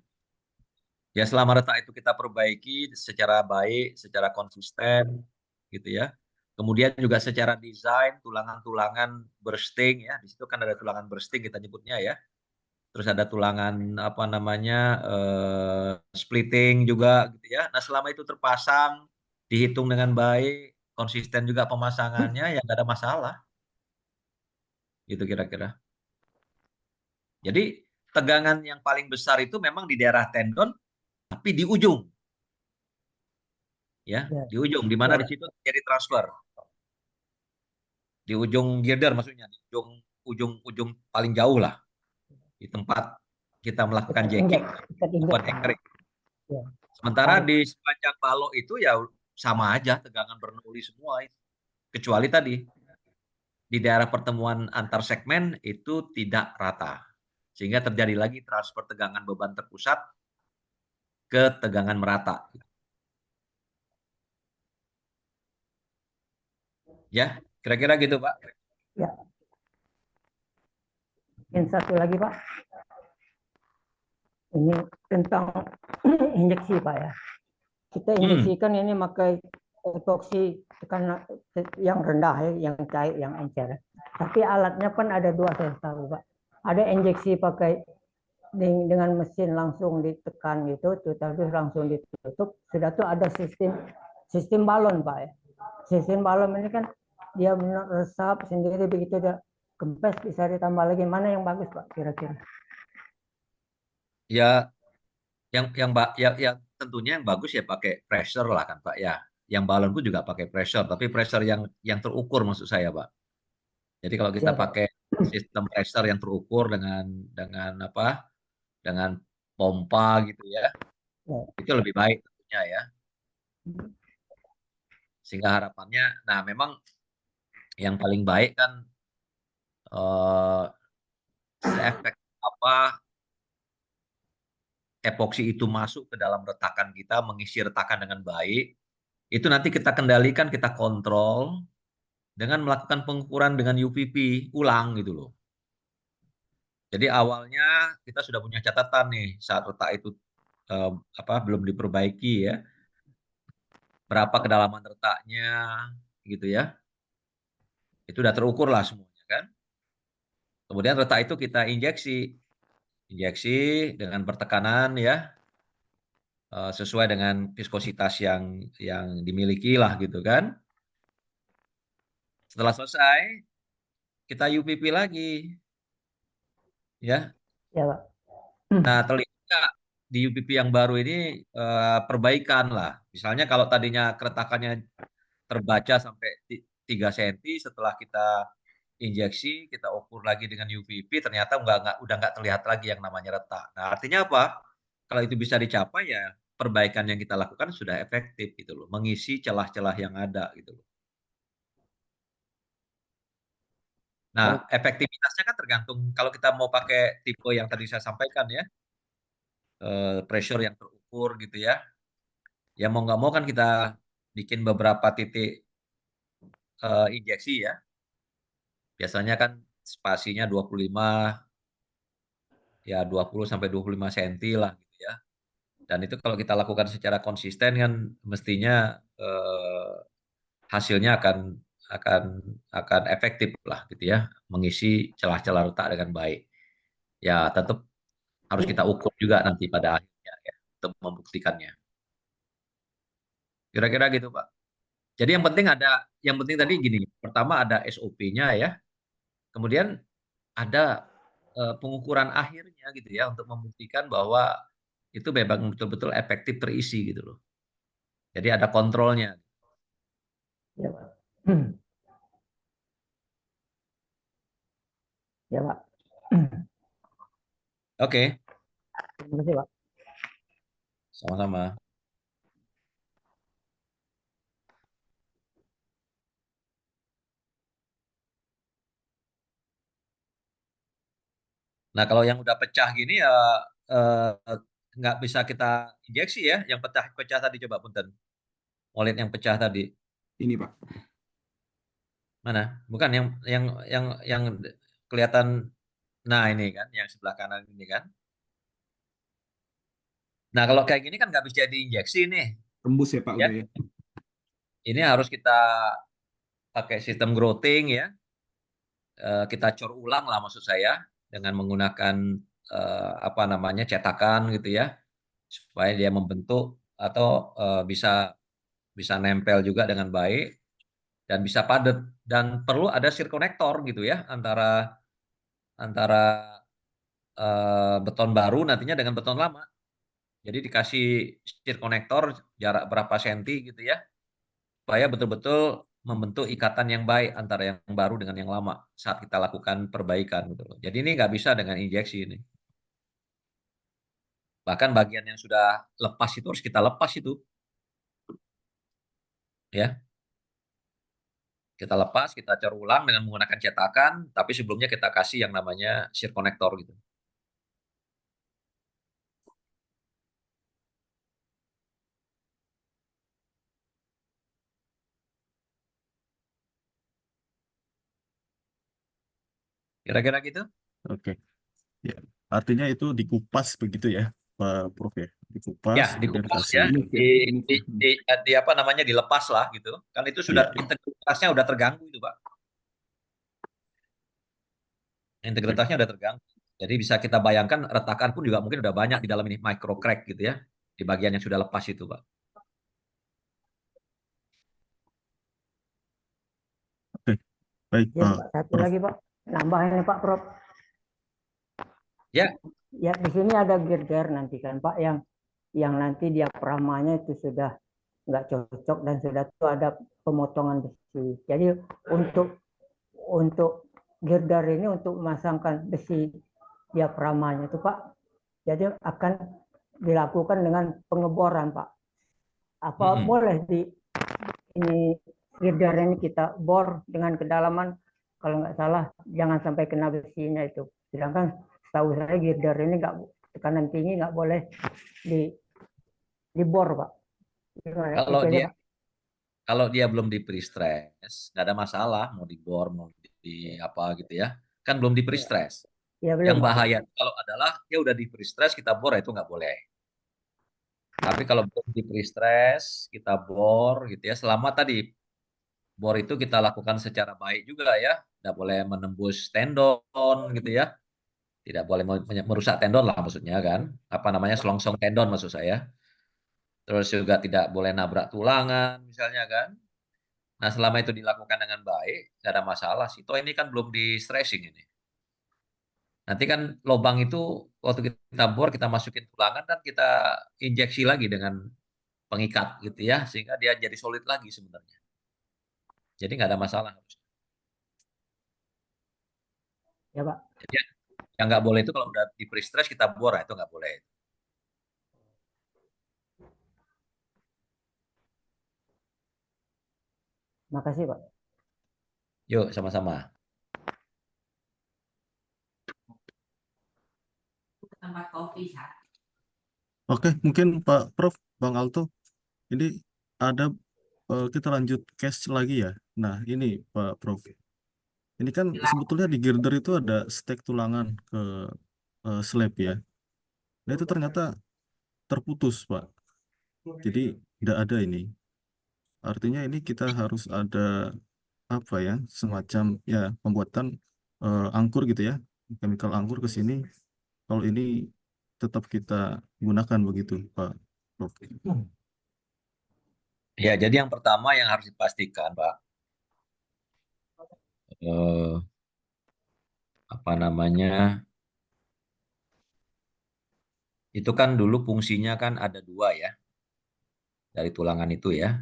Ya selama retak itu kita perbaiki secara baik, secara konsisten gitu ya. Kemudian juga secara desain tulangan-tulangan bursting ya. Di situ kan ada tulangan bursting kita nyebutnya ya. Terus ada tulangan apa namanya splitting juga gitu ya. Nah, selama itu terpasang, dihitung dengan baik, konsisten juga pemasangannya ya nggak ada masalah. Gitu kira-kira. Jadi tegangan yang paling besar itu memang di daerah tendon tapi di ujung ya, ya, di ujung di mana di ya, situ terjadi transfer. Di ujung girder maksudnya, di ujung paling jauh lah, di tempat kita melakukan dekat injek, jacking, dekat injek. melakukan anchoring. Ya, Sementara tarik. di sepanjang balok itu ya sama aja tegangan Bernoulli semua, kecuali tadi di daerah pertemuan antar segmen itu tidak rata, sehingga terjadi lagi transfer tegangan beban terpusat ke tegangan merata. Ya, kira-kira gitu Pak. Ya, mungkin satu lagi Pak. Ini tentang injeksi Pak ya. Kita injeksikan ini pakai epoksi tekanan yang rendah ya, yang cair, yang encer. Tapi alatnya kan ada dua saya tahu Pak. Ada injeksi pakai dengan mesin langsung ditekan gitu, terus langsung ditutup. Sudah tuh ada sistem balon Pak ya. Sistem balon ini kan dia meresap sendiri, begitu dia kempes bisa ditambah lagi. Mana yang bagus Pak kira-kira? Ya, ya tentunya yang bagus ya pakai pressure lah kan Pak ya. Yang balon pun juga pakai pressure, tapi pressure yang terukur maksud saya Pak. Jadi kalau kita Siapa? pakai sistem pressure yang terukur dengan apa? Dengan pompa gitu ya, Ya, itu lebih baik tentunya ya. Sehingga harapannya, nah memang yang paling baik kan seefektif apa epoksi itu masuk ke dalam retakan kita, mengisi retakan dengan baik, itu nanti kita kendalikan, kita kontrol dengan melakukan pengukuran dengan UPP ulang gitu loh. Jadi awalnya kita sudah punya catatan nih saat retak itu belum diperbaiki ya, berapa kedalaman retaknya gitu ya, itu udah terukur lah semuanya kan. Kemudian retak itu kita injeksi dengan pertekanan ya, sesuai dengan viskositas yang dimiliki lah gitu kan. Setelah selesai kita UPP lagi ya. ya Pak. Nah, terlihat di UPP yang baru ini perbaikan lah. Misalnya kalau tadinya keretakannya terbaca sampai 3 cm, setelah kita injeksi, kita ukur lagi dengan UPP, ternyata udah nggak terlihat lagi yang namanya retak. Nah, artinya apa? Kalau itu bisa dicapai ya perbaikan yang kita lakukan sudah efektif gitu loh, mengisi celah-celah yang ada gitu loh. Nah, efektivitasnya kan tergantung kalau kita mau pakai tipe yang tadi saya sampaikan ya, pressure yang terukur gitu ya. Ya mau nggak mau kan kita bikin beberapa titik injeksi ya. Biasanya kan spasinya 25 ya 20 sampai 25 cm lah gitu ya. Dan itu kalau kita lakukan secara konsisten kan mestinya hasilnya akan akan efektif lah gitu ya, mengisi celah-celah retak dengan baik. Ya tetap harus kita ukur juga nanti pada akhirnya ya untuk membuktikannya. Kira-kira gitu Pak. Jadi yang penting tadi gini, pertama ada SOP-nya ya, kemudian ada pengukuran akhirnya gitu ya untuk membuktikan bahwa itu memang betul-betul efektif terisi gitu loh. Jadi ada kontrolnya. Ya, Pak. Ya, Pak. Oke, Terima kasih, Pak. sama-sama. Nah, kalau yang udah pecah gini ya nggak bisa kita injeksi ya. Yang pecah tadi coba punten. Molet yang pecah tadi. Ini Pak. Mana? Bukan yang kelihatan. Nah, ini kan yang sebelah kanan ini kan. Nah, kalau kayak gini kan nggak bisa diinjeksi nih. Tembus ya Pak Ya, udah ya. ini harus kita pakai sistem growting ya. Kita cor ulang lah maksud saya dengan menggunakan apa namanya cetakan gitu ya, supaya dia membentuk atau bisa bisa nempel juga dengan baik dan bisa padat, dan perlu ada sirkonektor gitu ya antara antara beton baru nantinya dengan beton lama. Jadi dikasih sirkonektor jarak berapa senti gitu ya, supaya betul-betul membentuk ikatan yang baik antara yang baru dengan yang lama saat kita lakukan perbaikan gitu loh. Jadi ini nggak bisa dengan injeksi ini. Bahkan bagian yang sudah lepas itu harus kita lepas itu, ya. Kita lepas, kita cor ulang dengan menggunakan cetakan, tapi sebelumnya kita kasih yang namanya shear connector gitu. Kira-kira gitu? Oke. Ya. Artinya itu dikupas begitu ya, Pak Prof ya. Dikupas, Ya, kemudian dikupas kasih. ya, Remove ya. Remove ya. di apa namanya dilepas lah gitu. Kan itu sudah Iya, iya. integritasnya udah terganggu itu, Pak. Oke. Integritasnya udah terganggu. Jadi bisa kita bayangkan retakan pun juga mungkin udah banyak di dalam ini micro crack gitu ya, di bagian yang sudah lepas itu, Pak. Oke. Baik, Ya, Pak Pak. Satu Prof. lagi, Pak. Nambah ini, Pak Prof. Ya, Ya, di sini ada girder nanti kan, Pak, yang nanti diafragmanya itu sudah nggak cocok dan sudah tuh ada pemotongan besi. Jadi untuk girder ini untuk memasangkan besi diafragmanya itu, Pak, jadi akan dilakukan dengan pengeboran, Pak. Apa mm-mm. boleh di ini girder ini kita bor dengan kedalaman kalau nggak salah jangan sampai kena besinya itu. Sedangkan setahu saya girder ini nggak tekanan tinggi nggak boleh di dibor, Pak. Gimana Kalau itu aja, dia Pak? kalau dia belum di pre-stress, nggak ada masalah mau dibor mau di apa gitu ya. Kan belum di Ya, pre-stress. ya Yang belum, Pak. bahaya kalau adalah ya udah di pre-stress kita bor itu nggak boleh. Tapi kalau belum di pre-stress kita bor gitu ya. Selama tadi bor itu kita lakukan secara baik juga ya. Tidak boleh menembus tendon gitu ya. Tidak boleh merusak tendon lah maksudnya kan. Apa namanya selongsong tendon maksud saya. Terus juga tidak boleh nabrak tulangan misalnya kan. Nah, selama itu dilakukan dengan baik, nggak ada masalah sih. Toh ini kan belum di stressing ini. Nanti kan lubang itu waktu kita bor, kita masukin tulangan dan kita injeksi lagi dengan pengikat gitu ya, sehingga dia jadi solid lagi sebenarnya. Jadi nggak ada masalah. Ya, Pak. Jadi yang nggak boleh itu kalau udah di pre-stress kita bor, itu nggak boleh. Makasih, Pak. Yuk, sama-sama. Oke, mungkin Pak Prof, Bang Alto, ini ada kita lanjut case lagi ya. Nah, ini Pak Prof. Ini kan sebetulnya di girder itu ada stek tulangan ke slab ya. Nah, itu ternyata terputus, Pak. Jadi tidak ada ini. Artinya ini kita harus ada apa ya, semacam ya pembuatan angkur gitu ya, chemical angkur ke sini. Kalau ini tetap kita gunakan begitu, Pak Prof. Ya, jadi yang pertama yang harus dipastikan, Pak, eh, apa namanya, Itu kan dulu fungsinya kan ada dua ya dari tulangan itu ya.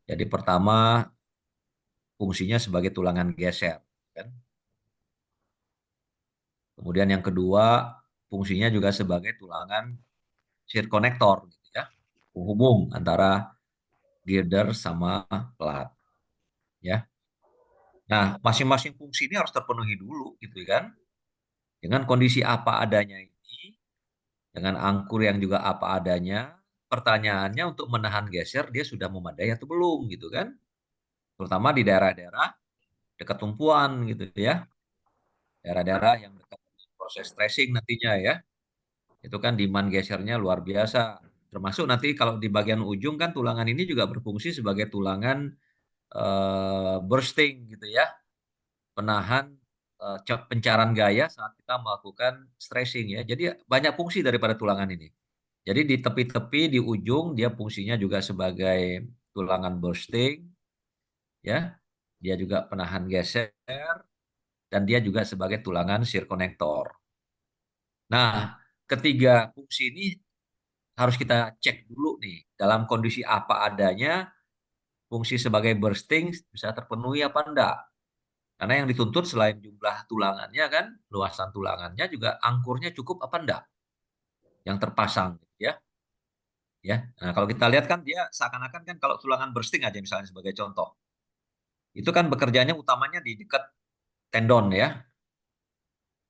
Jadi pertama fungsinya sebagai tulangan geser, kan? Kemudian yang kedua fungsinya juga sebagai tulangan shear connector, gitu ya, penghubung antara girder sama plat, ya. Nah, masing-masing fungsi ini harus terpenuhi dulu, gitu kan? Dengan kondisi apa adanya ini, dengan angkur yang juga apa adanya, pertanyaannya untuk menahan geser dia sudah memadai atau belum, gitu kan? Terutama di daerah-daerah dekat tumpuan, gitu ya. Daerah-daerah yang dekat dengan proses stressing nantinya ya. Itu kan demand gesernya luar biasa. Termasuk nanti kalau di bagian ujung kan tulangan ini juga berfungsi sebagai tulangan bursting gitu ya. Penahan pencaran gaya saat kita melakukan stressing ya. Jadi banyak fungsi daripada tulangan ini. Jadi di tepi-tepi di ujung dia fungsinya juga sebagai tulangan bursting ya. Dia juga penahan geser dan dia juga sebagai tulangan shear connector. Nah, ketiga fungsi ini harus kita cek dulu nih dalam kondisi apa adanya fungsi sebagai bursting bisa terpenuhi apa enggak. Karena yang dituntut selain jumlah tulangannya kan, luasan tulangannya juga angkurnya cukup apa enggak yang terpasang ya. Ya. Nah, kalau kita lihat kan dia seakan-akan kan kalau tulangan bursting aja misalnya sebagai contoh. Itu kan bekerjanya utamanya di dekat tendon ya.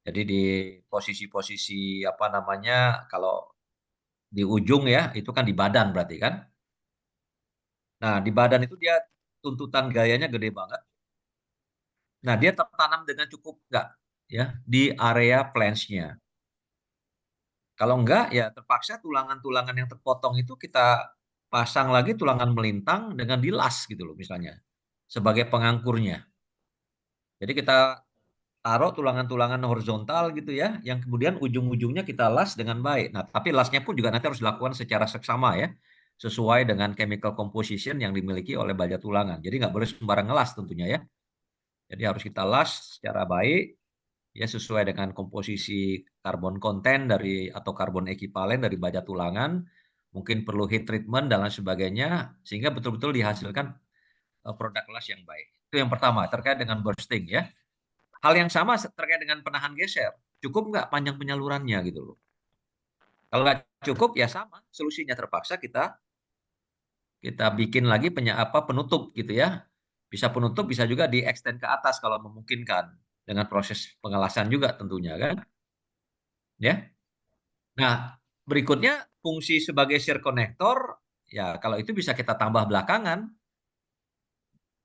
Jadi di posisi-posisi apa namanya kalau di ujung ya, itu kan di badan berarti kan. Nah, di badan itu dia tuntutan gayanya gede banget. Nah, dia tertanam dengan cukup enggak ya di area flange-nya. Kalau enggak ya terpaksa tulangan-tulangan yang terpotong itu kita pasang lagi tulangan melintang dengan dilas gitu loh misalnya sebagai pengangkurnya. Jadi kita taruh tulangan-tulangan horizontal gitu ya yang kemudian ujung-ujungnya kita las dengan baik. Nah, tapi lasnya pun juga nanti harus dilakukan secara seksama ya sesuai dengan chemical composition yang dimiliki oleh baja tulangan. Jadi nggak boleh sembarang ngelas tentunya ya. Jadi harus kita las secara baik ya sesuai dengan komposisi karbon konten dari atau karbon ekivalen dari baja tulangan, mungkin perlu heat treatment dan lain sebagainya sehingga betul-betul dihasilkan produk las yang baik. Itu yang pertama terkait dengan bursting ya. Hal yang sama terkait dengan penahan geser. Cukup nggak panjang penyalurannya gitu loh. Kalau nggak cukup ya sama, solusinya terpaksa kita bikin lagi penutup gitu ya. Bisa penutup, bisa juga di extend ke atas kalau memungkinkan dengan proses pengelasan juga tentunya kan. Ya. Nah, berikutnya fungsi sebagai shear connector ya kalau itu bisa kita tambah belakangan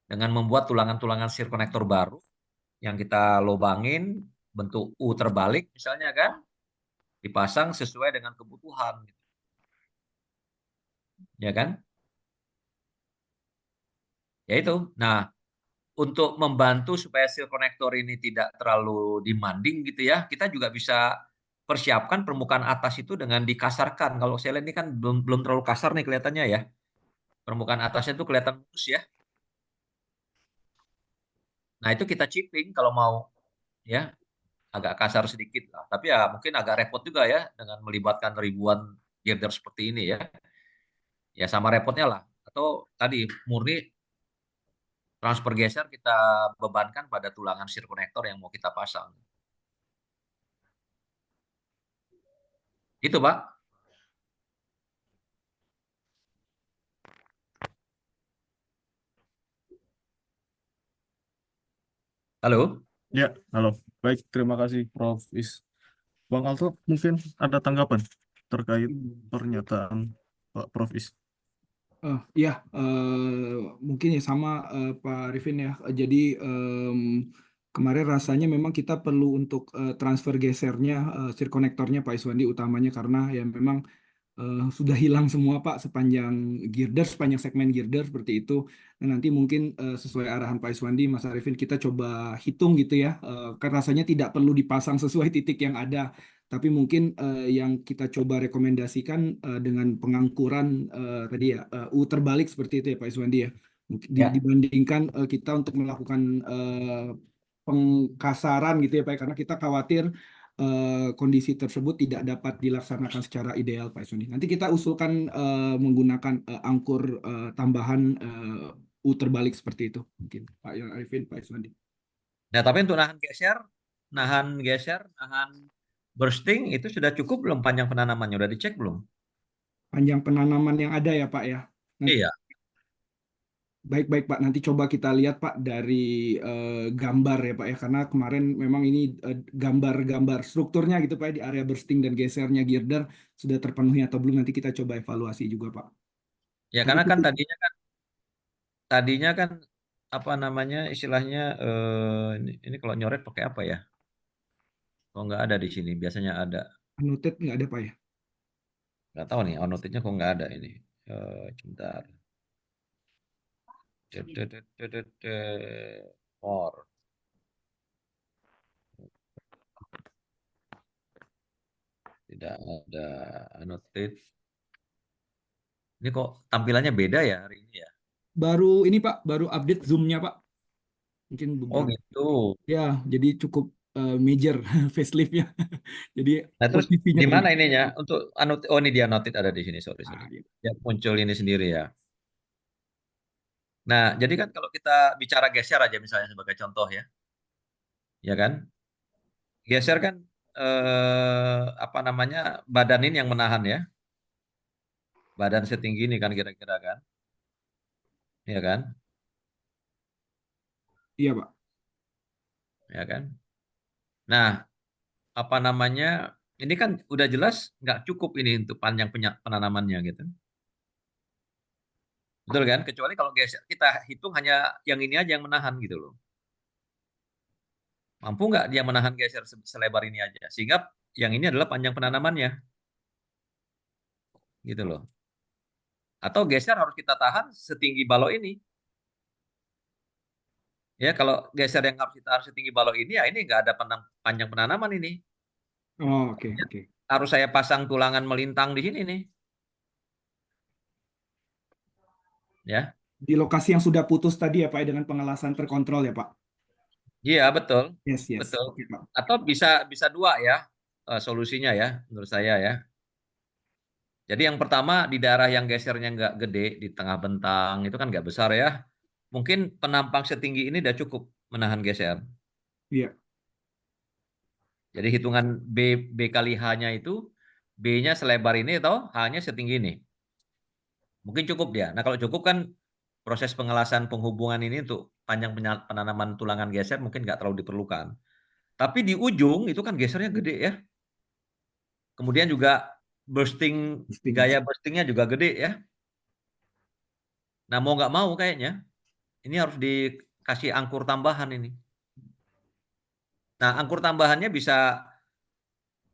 dengan membuat tulangan-tulangan shear connector baru yang kita lobangin bentuk U terbalik misalnya kan dipasang sesuai dengan kebutuhan ya kan? Ya itu. Nah, untuk membantu supaya shear connector ini tidak terlalu demanding gitu ya, kita juga bisa persiapkan permukaan atas itu dengan dikasarkan. Kalau saya lihat ini kan belum terlalu kasar nih kelihatannya ya. Permukaan atasnya itu kelihatan mulus ya. Nah, itu kita chipping kalau mau ya, agak kasar sedikit lah. Tapi ya mungkin agak repot juga ya dengan melibatkan ribuan girder seperti ini ya. Ya sama repotnya lah. Atau tadi murni transfer geser kita bebankan pada tulangan shear connector yang mau kita pasang. Itu, Pak. Halo? Ya, halo. Baik, terima kasih Prof. Is. Bang Alto, mungkin ada tanggapan terkait pernyataan Pak Prof. Is. Ya, mungkin ya sama Pak Arifin ya. Jadi kemarin rasanya memang kita perlu untuk transfer gesernya, shear connectornya Pak Iswandi utamanya karena ya memang sudah hilang semua Pak sepanjang segmen girder seperti itu. Nah, nanti mungkin sesuai arahan Pak Iswandi, Mas Arifin kita coba hitung gitu ya. Kan rasanya tidak perlu dipasang sesuai titik yang ada, tapi mungkin yang kita coba rekomendasikan dengan pengangkuran tadi ya U terbalik seperti itu ya Pak Iswandi ya. Ya. Dibandingkan kita untuk melakukan pengkasaran gitu ya Pak, karena kita khawatir kondisi tersebut tidak dapat dilaksanakan secara ideal, Pak Iswandi. Nanti kita usulkan menggunakan angkur tambahan U terbalik seperti itu, mungkin Pak Arifin, Pak Iswandi. Nah, tapi untuk nahan geser, nahan bursting itu sudah cukup belum panjang penanamannya? Udah dicek belum? Panjang penanaman yang ada ya Pak ya. Nanti, Iya. baik Pak, nanti coba kita lihat Pak dari gambar ya Pak ya, karena kemarin memang ini gambar-gambar strukturnya gitu Pak ya, di area bursting dan gesernya girder sudah terpenuhi atau belum, nanti kita coba evaluasi juga Pak. Ya, Tapi karena kan cukup tadinya kan apa namanya istilahnya ini kalau nyoret pakai apa ya? Kok nggak ada di sini? Biasanya ada. annotate nggak ada Pak ya? Nggak tahu nih, annotate-nya kok nggak ada ini. Sebentar. More. Tidak ada annotate. Ini kok tampilannya beda ya hari ini ya? Baru ini Pak, baru update Zoom-nya Pak. Mungkin Oh beberapa. gitu. Ya, jadi cukup major facelift-nya. Jadi Nah, terus posisinya di mana berubah. ininya? Untuk annotate, oh ini dia annotate ada di sini, sorry. Nah, ya. Ya, muncul ini sendiri ya. Nah, jadi kan kalau kita bicara geser aja misalnya sebagai contoh ya. Ya kan? Geser kan apa namanya? Badan ini yang menahan ya. Badan setinggi ini kan kira-kira kan. Ya kan? Iya Pak. Ya kan? Nah, apa namanya? Ini kan udah jelas nggak cukup ini untuk panjang penanamannya gitu. Betul kan? Kecuali kalau geser kita hitung hanya yang ini aja yang menahan gitu loh. Mampu nggak dia menahan geser selebar ini aja? Sehingga yang ini adalah panjang penanamannya. Gitu loh. Atau geser harus kita tahan setinggi balok ini. Ya, kalau geser yang harus setinggi balok ini, ya ini nggak ada panjang penanaman ini. Oh, oke. Harus saya pasang tulangan melintang di sini nih. Ya. Di lokasi yang sudah putus tadi ya Pak, ya, dengan pengelasan terkontrol ya Pak. Iya, betul. Yes. Betul. Oke Pak. Atau bisa dua ya solusinya ya, menurut saya ya. Jadi yang pertama di daerah yang gesernya nggak gede, di tengah bentang, itu kan nggak besar ya. Mungkin penampang setinggi ini udah cukup menahan geser. Iya. Jadi hitungan B kali H-nya itu, B-nya selebar ini atau H-nya setinggi ini. Mungkin cukup dia. Nah kalau cukup kan proses pengelasan penghubungan ini untuk panjang penanaman tulangan geser mungkin nggak terlalu diperlukan. Tapi di ujung itu kan gesernya gede ya. Kemudian juga gaya burstingnya juga gede ya. Nah mau nggak mau kayaknya ini harus dikasih angkur tambahan ini. Nah angkur tambahannya bisa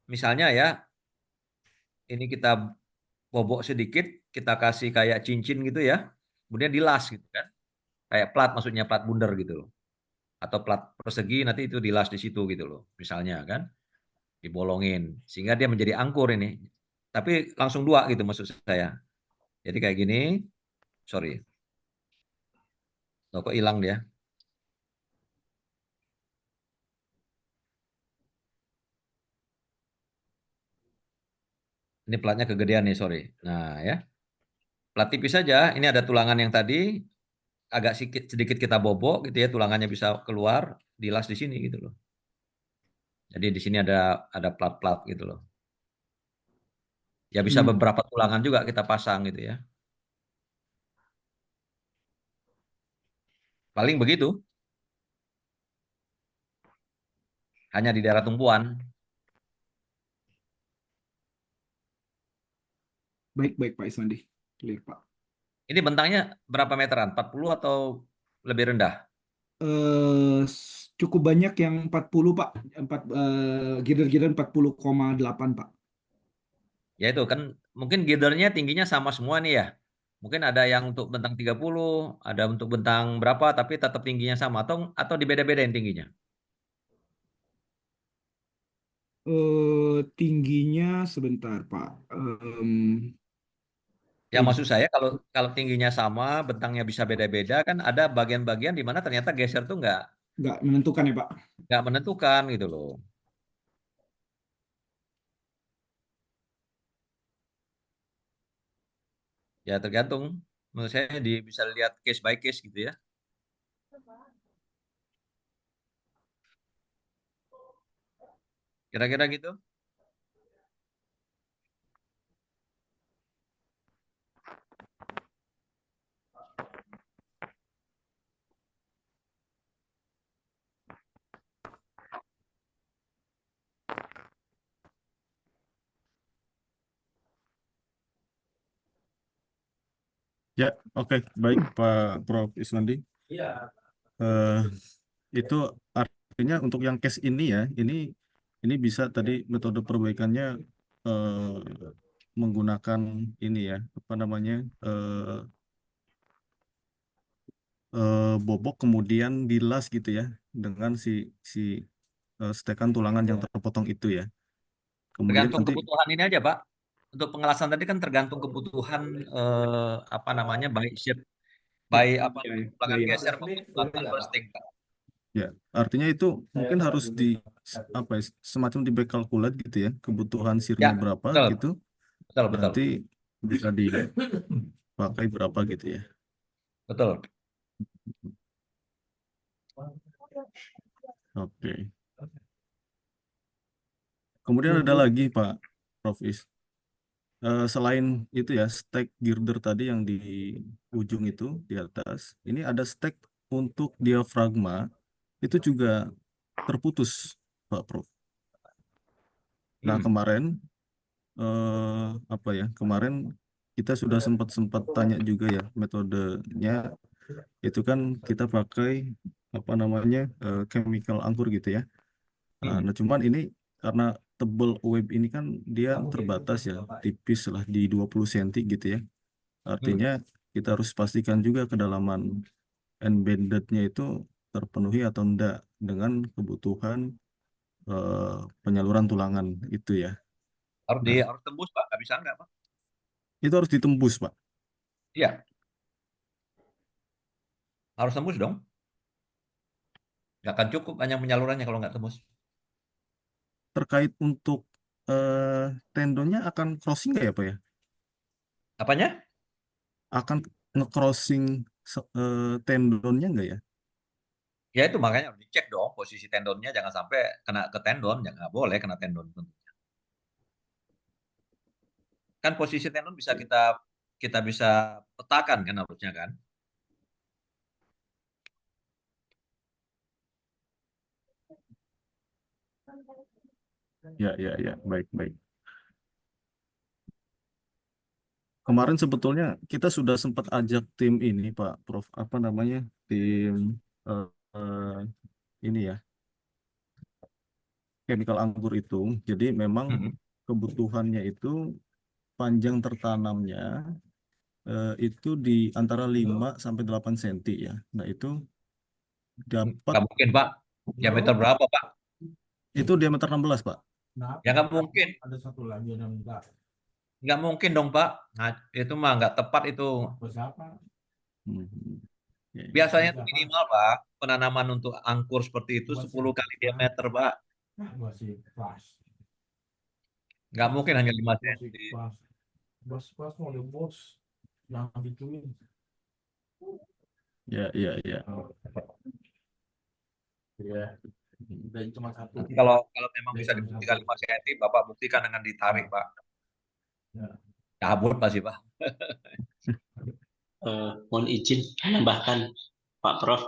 misalnya ya, ini kita bobok sedikit, kita kasih kayak cincin gitu ya, kemudian dilas gitu kan. Kayak plat, maksudnya plat bundar gitu loh. Atau plat persegi nanti itu dilas di situ gitu loh. Misalnya kan, dibolongin. Sehingga dia menjadi angkur ini. Tapi langsung dua gitu maksud saya. Jadi kayak gini, sorry. Loh, kok hilang dia? Ini platnya kegedean nih, sorry. Nah ya, plat tipis saja. Ini ada tulangan yang tadi, agak sedikit kita bobok gitu ya, tulangannya bisa keluar, dilas di sini gitu loh. Jadi di sini ada plat-plat gitu loh. Ya bisa beberapa tulangan juga kita pasang gitu ya. Paling begitu. Hanya di daerah tumpuan. Baik Pak Iswandi. Clear Pak. Ini bentangnya berapa meteran? 40 atau lebih rendah? Cukup banyak yang 40 Pak. Girder-girder 40,8 Pak. Ya itu kan mungkin girdernya tingginya sama semua nih ya. Mungkin ada yang untuk bentang 30, ada untuk bentang berapa tapi tetap tingginya sama atau dibeda-bedain tingginya. Tingginya sebentar Pak. Ya maksud saya kalau tingginya sama, bentangnya bisa beda-beda kan ada bagian-bagian di mana ternyata geser tuh nggak menentukan ya Pak. nggak menentukan gitu loh. Ya tergantung. Menurut saya bisa lihat case by case gitu ya. Kira-kira gitu. Ya, oke, baik Pak Prof. Iswandi. Eh, itu artinya untuk yang case ini ya, ini bisa tadi metode perbaikannya eh, menggunakan ini ya, apa namanya, bobok kemudian dilas gitu ya, dengan si stekan tulangan yang terpotong itu ya. Kemudian Tergantung nanti kebutuhan ini aja, Pak. Untuk pengelasan tadi kan tergantung kebutuhan apa namanya, baik shape, baik apa belakang geser maupun melakukan bursting, Pak. ya, artinya itu mungkin harus apa ya, semacam di back calculate gitu ya, kebutuhan sirnya Ya, berapa betul, gitu, betul, betul, nanti bisa dipakai berapa gitu ya. betul. Oke. Kemudian ada lagi Pak Prof. Selain itu ya, stack girder tadi yang di ujung itu di atas, ini ada stack untuk diafragma itu juga terputus, Pak Prof. Nah, Hmm. kemarin apa ya? Kemarin kita sudah sempat tanya juga ya metodenya itu kan kita pakai apa namanya chemical angkur gitu ya. Hmm. Nah, cuman ini karena tebel web ini kan dia terbatas ya, tipis lah di 20 cm gitu ya. Hmm. Artinya kita harus pastikan juga kedalaman embedded-nya itu terpenuhi atau enggak dengan kebutuhan eh, penyaluran tulangan itu ya. Nah, Harus tembus, Pak. Nggak bisa nggak, Pak? itu harus ditembus, Pak. Iya, harus tembus dong. Nggak akan cukup hanya penyalurannya kalau nggak tembus. Terkait untuk tendonnya akan crossing nggak ya, Pak ya? Apanya? Akan nge-crossing tendonnya nggak ya? Ya itu makanya harus dicek dong posisi tendonnya, jangan sampai kena ke tendon, jangan nggak boleh kena tendon. Kan posisi tendon bisa kita kita bisa petakan kan harusnya kan. Ya, ya, ya, baik, baik. Kemarin sebetulnya kita sudah sempat ajak tim ini, Pak Prof, apa namanya, tim eh, eh, ini ya, chemical anggur itu. Jadi memang Mhm. kebutuhannya itu panjang tertanamnya itu di antara 5 sampai 8 cm ya. Nah, itu dapat Nggak mungkin Pak. Diameter berapa Pak? itu diameter 16, Pak. Ya nggak mungkin. Nggak mungkin dong Pak. Nah, itu mah nggak tepat itu. Hmm. Ya, ya. Biasanya itu minimal Pak. Penanaman untuk angkur seperti itu 10 kali diameter Pak. Nggak mungkin hanya 5 cm. Ya, ya, ya. Nanti kalau memang bisa dibuktikan 5 cm, Bapak buktikan dengan ditarik Pak. Cabut pasti Pak. Mohon izin menambahkan Pak Prof,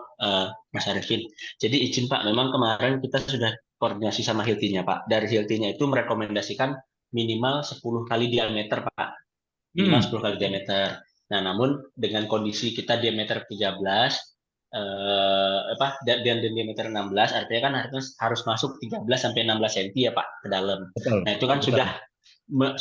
Mas Arifin. Jadi izin Pak, memang kemarin kita sudah koordinasi sama Hilti-nya Pak. Dari Hilti-nya itu merekomendasikan minimal 10 kali diameter Pak. Minimal 10 kali diameter. Nah, namun dengan kondisi kita diameter 13 dan diameter 16 artinya kan harus masuk 13 sampai 16 cm ya Pak ke dalam. Betul. Nah, itu kan Betul.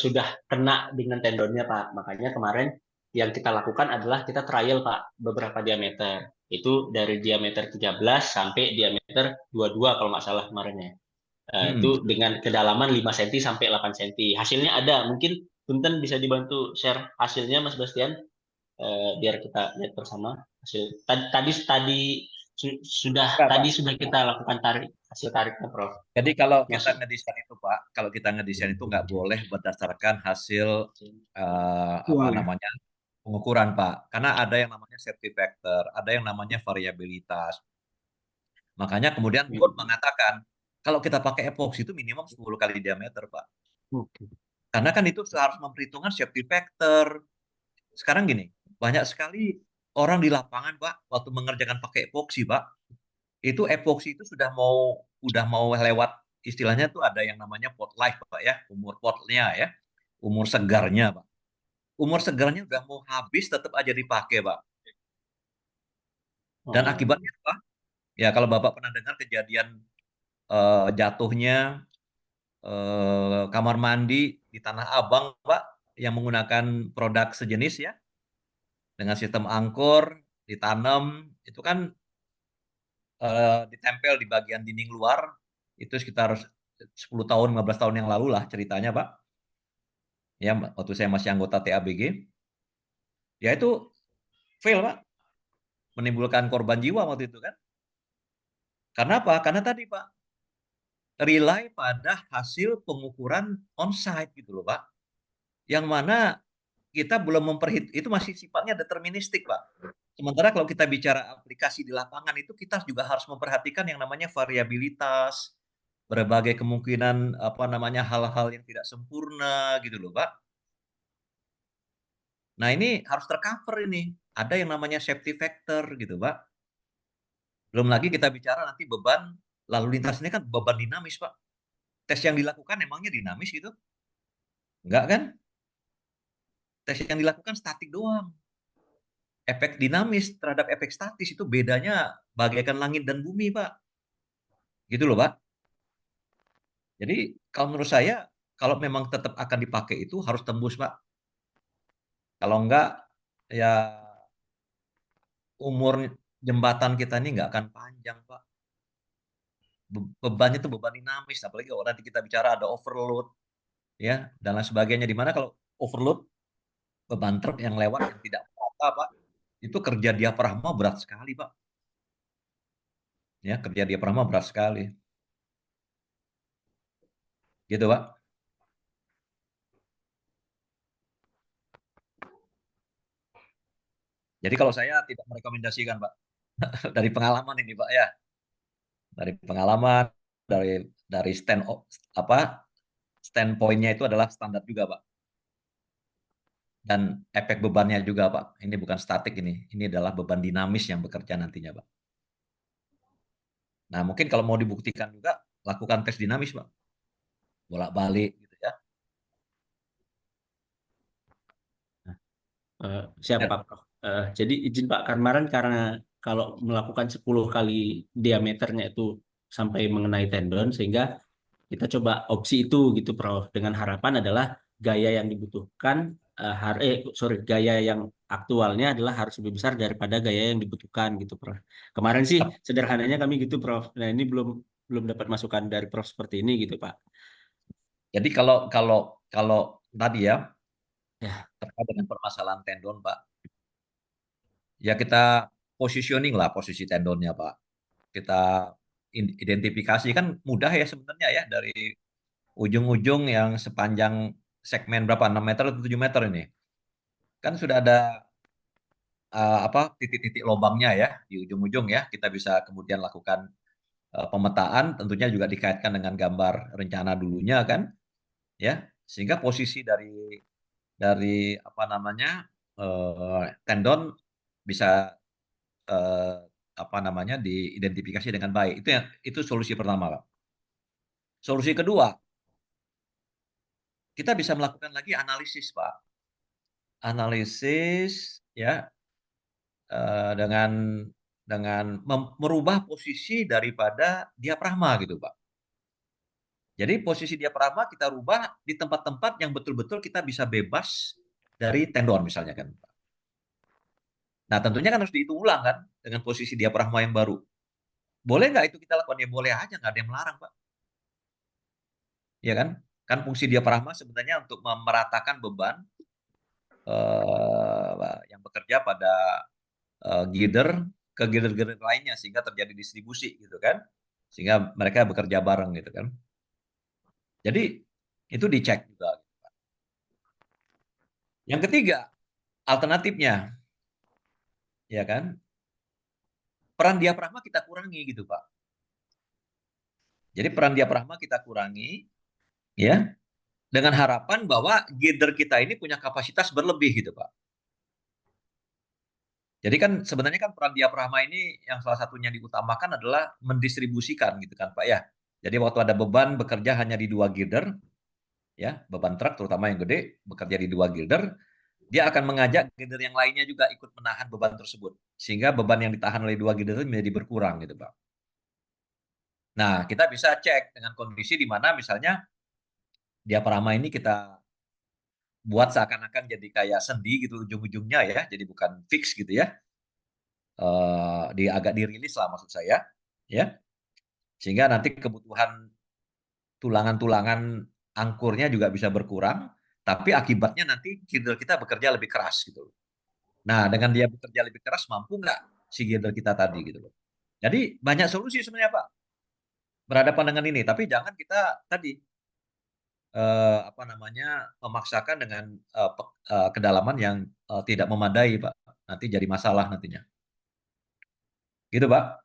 sudah kena dengan tendonnya Pak. Makanya kemarin yang kita lakukan adalah kita trial Pak beberapa diameter. Itu dari diameter 13 sampai diameter 22 kalau nggak salah kemarin ya. Itu dengan kedalaman 5 cm sampai 8 cm. Hasilnya ada. Mungkin Punten bisa dibantu share hasilnya Mas Bastian biar kita lihat bersama hasil. Enggak, Pak. Tadi sudah kita lakukan hasil tariknya Prof. Jadi kalau Mas, kita ngedesain itu Pak, kalau kita ngedesain itu nggak boleh berdasarkan hasil apa Wah, ya. namanya pengukuran, Pak. Karena ada yang namanya safety factor, ada yang namanya variabilitas. Makanya kemudian code mengatakan kalau kita pakai epoxy itu minimum 10 kali diameter, Pak. Oke. Karena kan itu harus memperhitungkan safety factor. Sekarang gini, banyak sekali orang di lapangan, Pak, waktu mengerjakan pakai epoxy, Pak, itu epoxy itu udah mau lewat, istilahnya tuh ada yang namanya pot life, Pak ya, umur potnya ya, umur segarnya, Pak. Umur segarnya udah mau habis tetap aja dipakai, Pak. Dan Oh. akibatnya apa? Ya kalau Bapak pernah dengar kejadian jatuhnya kamar mandi di Tanah Abang, Pak, yang menggunakan produk sejenis ya, dengan sistem angkor, ditanam, itu kan ditempel di bagian dinding luar, itu sekitar 10 tahun, 15 tahun yang lalu lah ceritanya, Pak. Ya, waktu saya masih anggota TABG. Ya itu fail, Pak. Menimbulkan korban jiwa waktu itu kan. Karena apa? Karena tadi, Pak, rely pada hasil pengukuran on-site gitu loh, Pak. Yang mana kita belum itu masih sifatnya deterministik, Pak. Sementara kalau kita bicara aplikasi di lapangan itu kita juga harus memperhatikan yang namanya variabilitas, berbagai kemungkinan apa namanya hal-hal yang tidak sempurna gitu loh, Pak. Nah, ini harus tercover ini. Ada yang namanya safety factor gitu, Pak. Belum lagi kita bicara nanti beban lalu lintas ini kan beban dinamis, Pak. Tes yang dilakukan emangnya dinamis gitu? Enggak kan? Tes yang dilakukan statik doang. Efek dinamis terhadap efek statis itu bedanya bagaikan langit dan bumi, Pak. Gitu loh, Pak. Jadi kalau menurut saya, kalau memang tetap akan dipakai itu harus tembus, Pak. Kalau enggak, ya umur jembatan kita ini nggak akan panjang, Pak. Bebannya itu beban dinamis, apalagi kalau nanti kita bicara ada overload, ya, dan lain sebagainya. Dimana kalau overload, beban truk yang lewat yang tidak merata, Pak, itu kerja diafragma berat sekali, Pak. Ya, kerja diafragma berat sekali. Gitu, Pak. Jadi kalau saya tidak merekomendasikan, Pak. Dari pengalaman ini, Pak, ya. Dari pengalaman, dari standpointnya itu adalah standar juga, Pak. Dan efek bebannya juga, Pak. Ini bukan statik ini. Ini adalah beban dinamis yang bekerja nantinya, Pak. Nah, mungkin kalau mau dibuktikan juga, lakukan tes dinamis, Pak. Bolak-balik gitu ya. Siap, Pak Prof. Jadi izin Pak Karmaran, karena kalau melakukan 10 kali diameternya itu sampai mengenai tendon, sehingga kita coba opsi itu gitu, Prof. Dengan harapan adalah gaya yang dibutuhkan, gaya yang aktualnya adalah harus lebih besar daripada gaya yang dibutuhkan gitu, Prof. Kemarin sih sederhananya kami gitu, Prof. Nah, ini belum dapat masukan dari Prof seperti ini gitu, Pak. Jadi kalau tadi ya, Ya. terkait dengan permasalahan tendon, Pak. Ya kita positioning lah posisi tendonnya, Pak. Kita identifikasi kan mudah ya sebenarnya ya, dari ujung-ujung yang sepanjang segmen berapa, 6 meter atau 7 meter ini. Kan sudah ada titik-titik lubangnya ya di ujung-ujung ya. Kita bisa kemudian lakukan pemetaan, tentunya juga dikaitkan dengan gambar rencana dulunya kan, ya. Sehingga posisi dari apa namanya tendon bisa apa namanya diidentifikasi dengan baik. Itu solusi pertama, Pak. Solusi kedua, kita bisa melakukan lagi analisis, Pak. Analisis ya dengan merubah posisi daripada diafragma gitu, Pak. Jadi posisi diafragma kita rubah di tempat-tempat yang betul-betul kita bisa bebas dari tendon misalnya kan, Pak. Nah, tentunya kan harus dihitung ulang kan dengan posisi diafragma yang baru. Boleh nggak itu kita lakukan? Ya boleh aja, nggak ada yang melarang, Pak. Ya kan? Kan fungsi diafragma sebenarnya untuk memeratakan beban yang bekerja pada girder ke girder-girder lainnya sehingga terjadi distribusi gitu kan. Sehingga mereka bekerja bareng gitu kan. Jadi itu dicek juga. Yang ketiga, alternatifnya, ya kan, peran diafragma kita kurangi gitu Pak. Jadi peran diafragma kita kurangi, ya, dengan harapan bahwa girder kita ini punya kapasitas berlebih gitu Pak. Jadi kan sebenarnya kan peran diafragma ini yang salah satunya diutamakan adalah mendistribusikan gitu kan Pak ya. Jadi waktu ada beban bekerja hanya di 2 girder, ya, beban truk terutama yang gede bekerja di 2 girder, dia akan mengajak girder yang lainnya juga ikut menahan beban tersebut. Sehingga beban yang ditahan oleh 2 girder itu menjadi berkurang gitu Pak. Nah, kita bisa cek dengan kondisi di mana misalnya diafragma ini kita buat seakan-akan jadi kayak sendi gitu ujung-ujungnya ya, jadi bukan fix gitu ya. Agak dirilis lah maksud saya, ya. Sehingga nanti kebutuhan tulangan-tulangan angkurnya juga bisa berkurang, tapi akibatnya nanti girder kita bekerja lebih keras gitu. Nah, dengan dia bekerja lebih keras, mampu nggak si girder kita tadi gitu loh. Jadi banyak solusi sebenarnya Pak berhadapan dengan ini, tapi jangan kita tadi apa namanya memaksakan dengan kedalaman yang tidak memadai Pak. Nanti jadi masalah nantinya. Gitu Pak.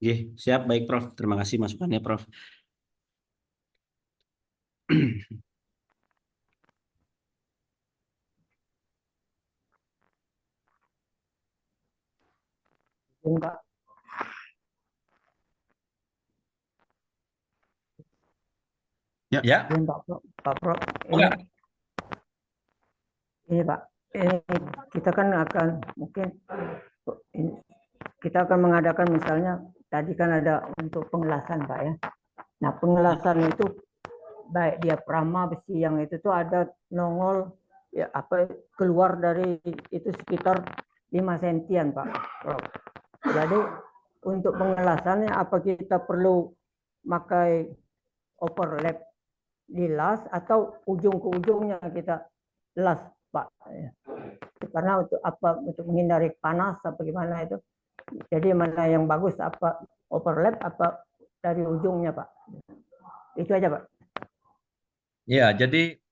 Oke, siap, baik Prof. Terima kasih masukannya Prof. Izin, Pak. Ya, Ya, Izin, Pak Pro. Pak Pro, oke. ini Pak, ini kita kan akan mungkin kita akan mengadakan misalnya tadi kan ada untuk pengelasan Pak ya. Nah pengelasan itu baik diafragma besi yang itu tuh ada nongol ya apa keluar dari itu sekitar 5 sentian Pak. Jadi untuk pengelasannya apa kita perlu pakai overlap di las atau ujung ke ujungnya kita las Pak? Karena untuk apa untuk menghindari panas apa gimana itu. Jadi mana yang bagus apa overlap apa dari ujungnya Pak? Itu aja Pak. Ya, jadi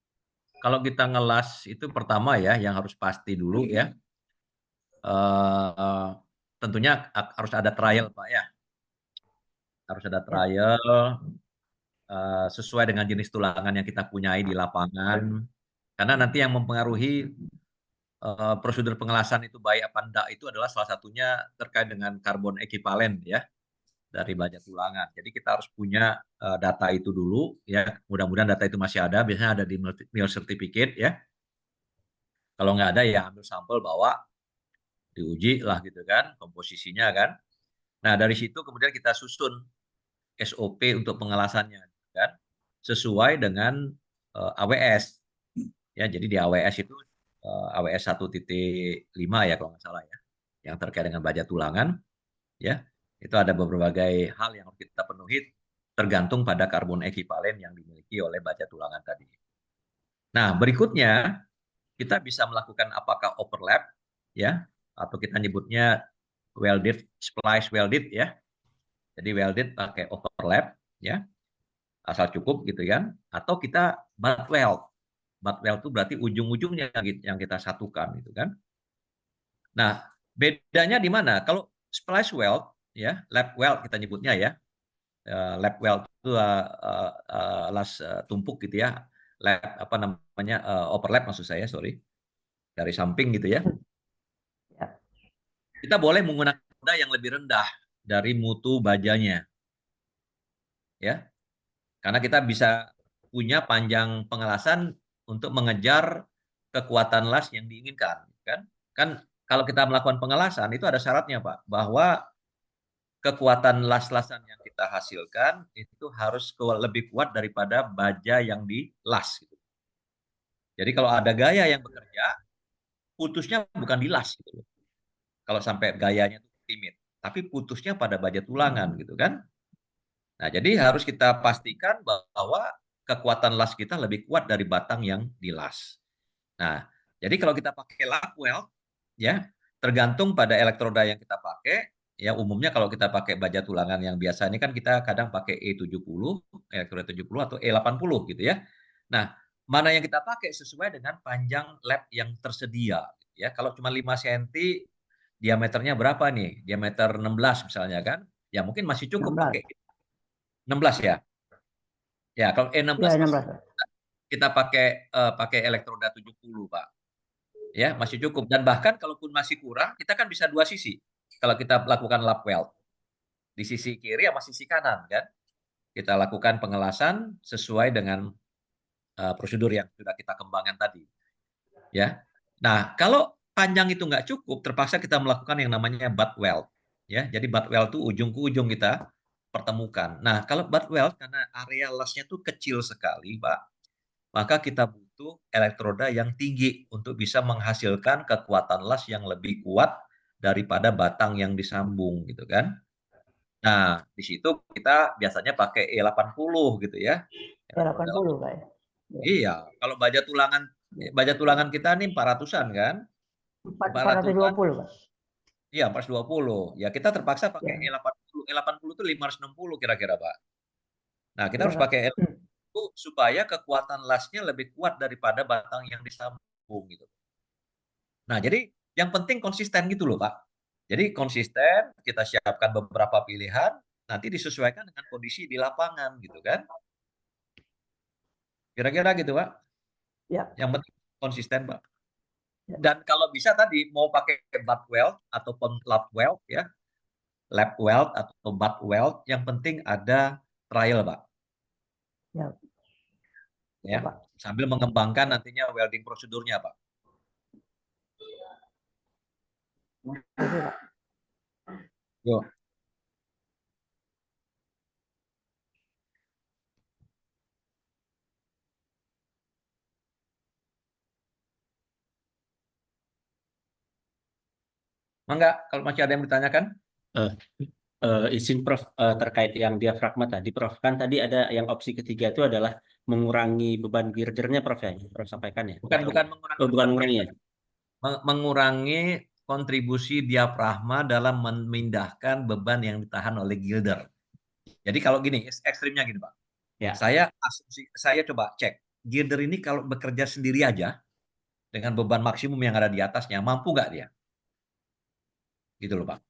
kalau kita ngelas itu pertama ya yang harus pasti dulu ya. Tentunya harus ada trial Pak ya. Harus ada trial sesuai dengan jenis tulangan yang kita punyai di lapangan. Karena nanti yang mempengaruhi prosedur pengelasan itu baik apa enggak itu adalah salah satunya terkait dengan karbon ekivalen ya dari baja tulangan. Jadi kita harus punya data itu dulu ya. Mudah-mudahan data itu masih ada. Biasanya ada di meal certificate ya. Kalau nggak ada ya ambil sampel bawa diuji lah gitu kan komposisinya kan. Nah dari situ kemudian kita susun SOP untuk pengelasannya kan sesuai dengan AWS ya. Jadi di AWS itu AWS 1.5 ya kalau nggak salah ya yang terkait dengan baja tulangan ya. Itu ada berbagai hal yang harus kita penuhi tergantung pada karbon ekivalen yang dimiliki oleh baja tulangan tadi. Nah, berikutnya kita bisa melakukan apakah overlap ya atau kita nyebutnya welded, splice welded ya. Jadi welded pakai overlap ya. Asal cukup gitu kan. Atau kita butt weld. Butt weld itu berarti ujung-ujungnya yang kita satukan gitu kan. Nah, bedanya di mana? Kalau splice weld ya, lap weld kita nyebutnya ya. Lap weld itu las tumpuk gitu ya. Lap apa namanya overlap maksud saya, sorry. Dari samping gitu ya. Kita boleh menggunakan noda yang lebih rendah dari mutu bajanya. Ya. Karena kita bisa punya panjang pengelasan untuk mengejar kekuatan las yang diinginkan, kan? Kan kalau kita melakukan pengelasan itu ada syaratnya, Pak, bahwa kekuatan las-lasan yang kita hasilkan itu harus lebih kuat daripada baja yang dilas gitu. Jadi kalau ada gaya yang bekerja, putusnya bukan dilas gitu. Kalau sampai gayanya itu timid, tapi putusnya pada baja tulangan gitu kan. Nah, jadi harus kita pastikan bahwa kekuatan las kita lebih kuat dari batang yang dilas. Nah, jadi kalau kita pakai lap weld, ya tergantung pada elektroda yang kita pakai. Ya umumnya kalau kita pakai baja tulangan yang biasa ini kan kita kadang pakai E70, elektroda 70 atau E80 gitu ya. Nah, mana yang kita pakai sesuai dengan panjang lap yang tersedia. Ya, kalau cuma 5 cm, diameternya berapa nih? Diameter 16 misalnya kan? Ya mungkin masih cukup 16. pakai 16 ya. Ya, kalau Ya, 16 16. kita pakai elektroda 70, Pak. Ya, masih cukup. Dan bahkan kalaupun masih kurang, kita kan bisa dua sisi. Kalau kita lakukan lap weld di sisi kiri sama sisi kanan kan, kita lakukan pengelasan sesuai dengan prosedur yang sudah kita kembangkan tadi. Ya. Nah, kalau panjang itu nggak cukup, terpaksa kita melakukan yang namanya butt weld. Ya, jadi butt weld itu ujung ke ujung kita pertemukan. Nah, kalau butt weld karena area lasnya itu kecil sekali, Pak, maka kita butuh elektroda yang tinggi untuk bisa menghasilkan kekuatan las yang lebih kuat daripada batang yang disambung gitu kan. Nah, di situ kita biasanya pakai E80 gitu ya. Elektroda. 80, Pak ya. Iya, kalau baja tulangan kita nih 400-an kan? 400-an. 420, Pak. Iya, 420. Ya, kita terpaksa pakai Ya. E80. E80 itu 560 kira-kira, Pak. Nah, kita Ya, harus Pak. pakai itu supaya kekuatan lasnya lebih kuat daripada batang yang disambung gitu. Nah, jadi yang penting konsisten gitu loh, Pak. Jadi konsisten, kita siapkan beberapa pilihan, nanti disesuaikan dengan kondisi di lapangan gitu kan. Kira-kira gitu, Pak. Ya. Yang penting konsisten, Pak. Ya. Dan kalau bisa tadi mau pakai butt weld ataupun lap weld ya, lap weld atau butt weld, yang penting ada trial, Pak. Ya. Ya, Pak. sambil mengembangkan nantinya welding prosedurnya, Pak. Oke, Pak. Yo. Enggak, kalau masih ada yang ditanyakan? Izin Prof, terkait yang diafragma tadi, Prof, kan tadi ada yang opsi ketiga itu adalah mengurangi beban girdernya, Prof ya, Prof sampaikan ya. Bukan mengurangi bukan mengurangi ya. Mengurangi kontribusi diafragma dalam memindahkan beban yang ditahan oleh girder. Jadi kalau gini, ekstrimnya gini, Pak. Ya. Saya coba cek, girder ini kalau bekerja sendiri aja dengan beban maksimum yang ada di atasnya, mampu nggak dia? Gitu loh, Pak.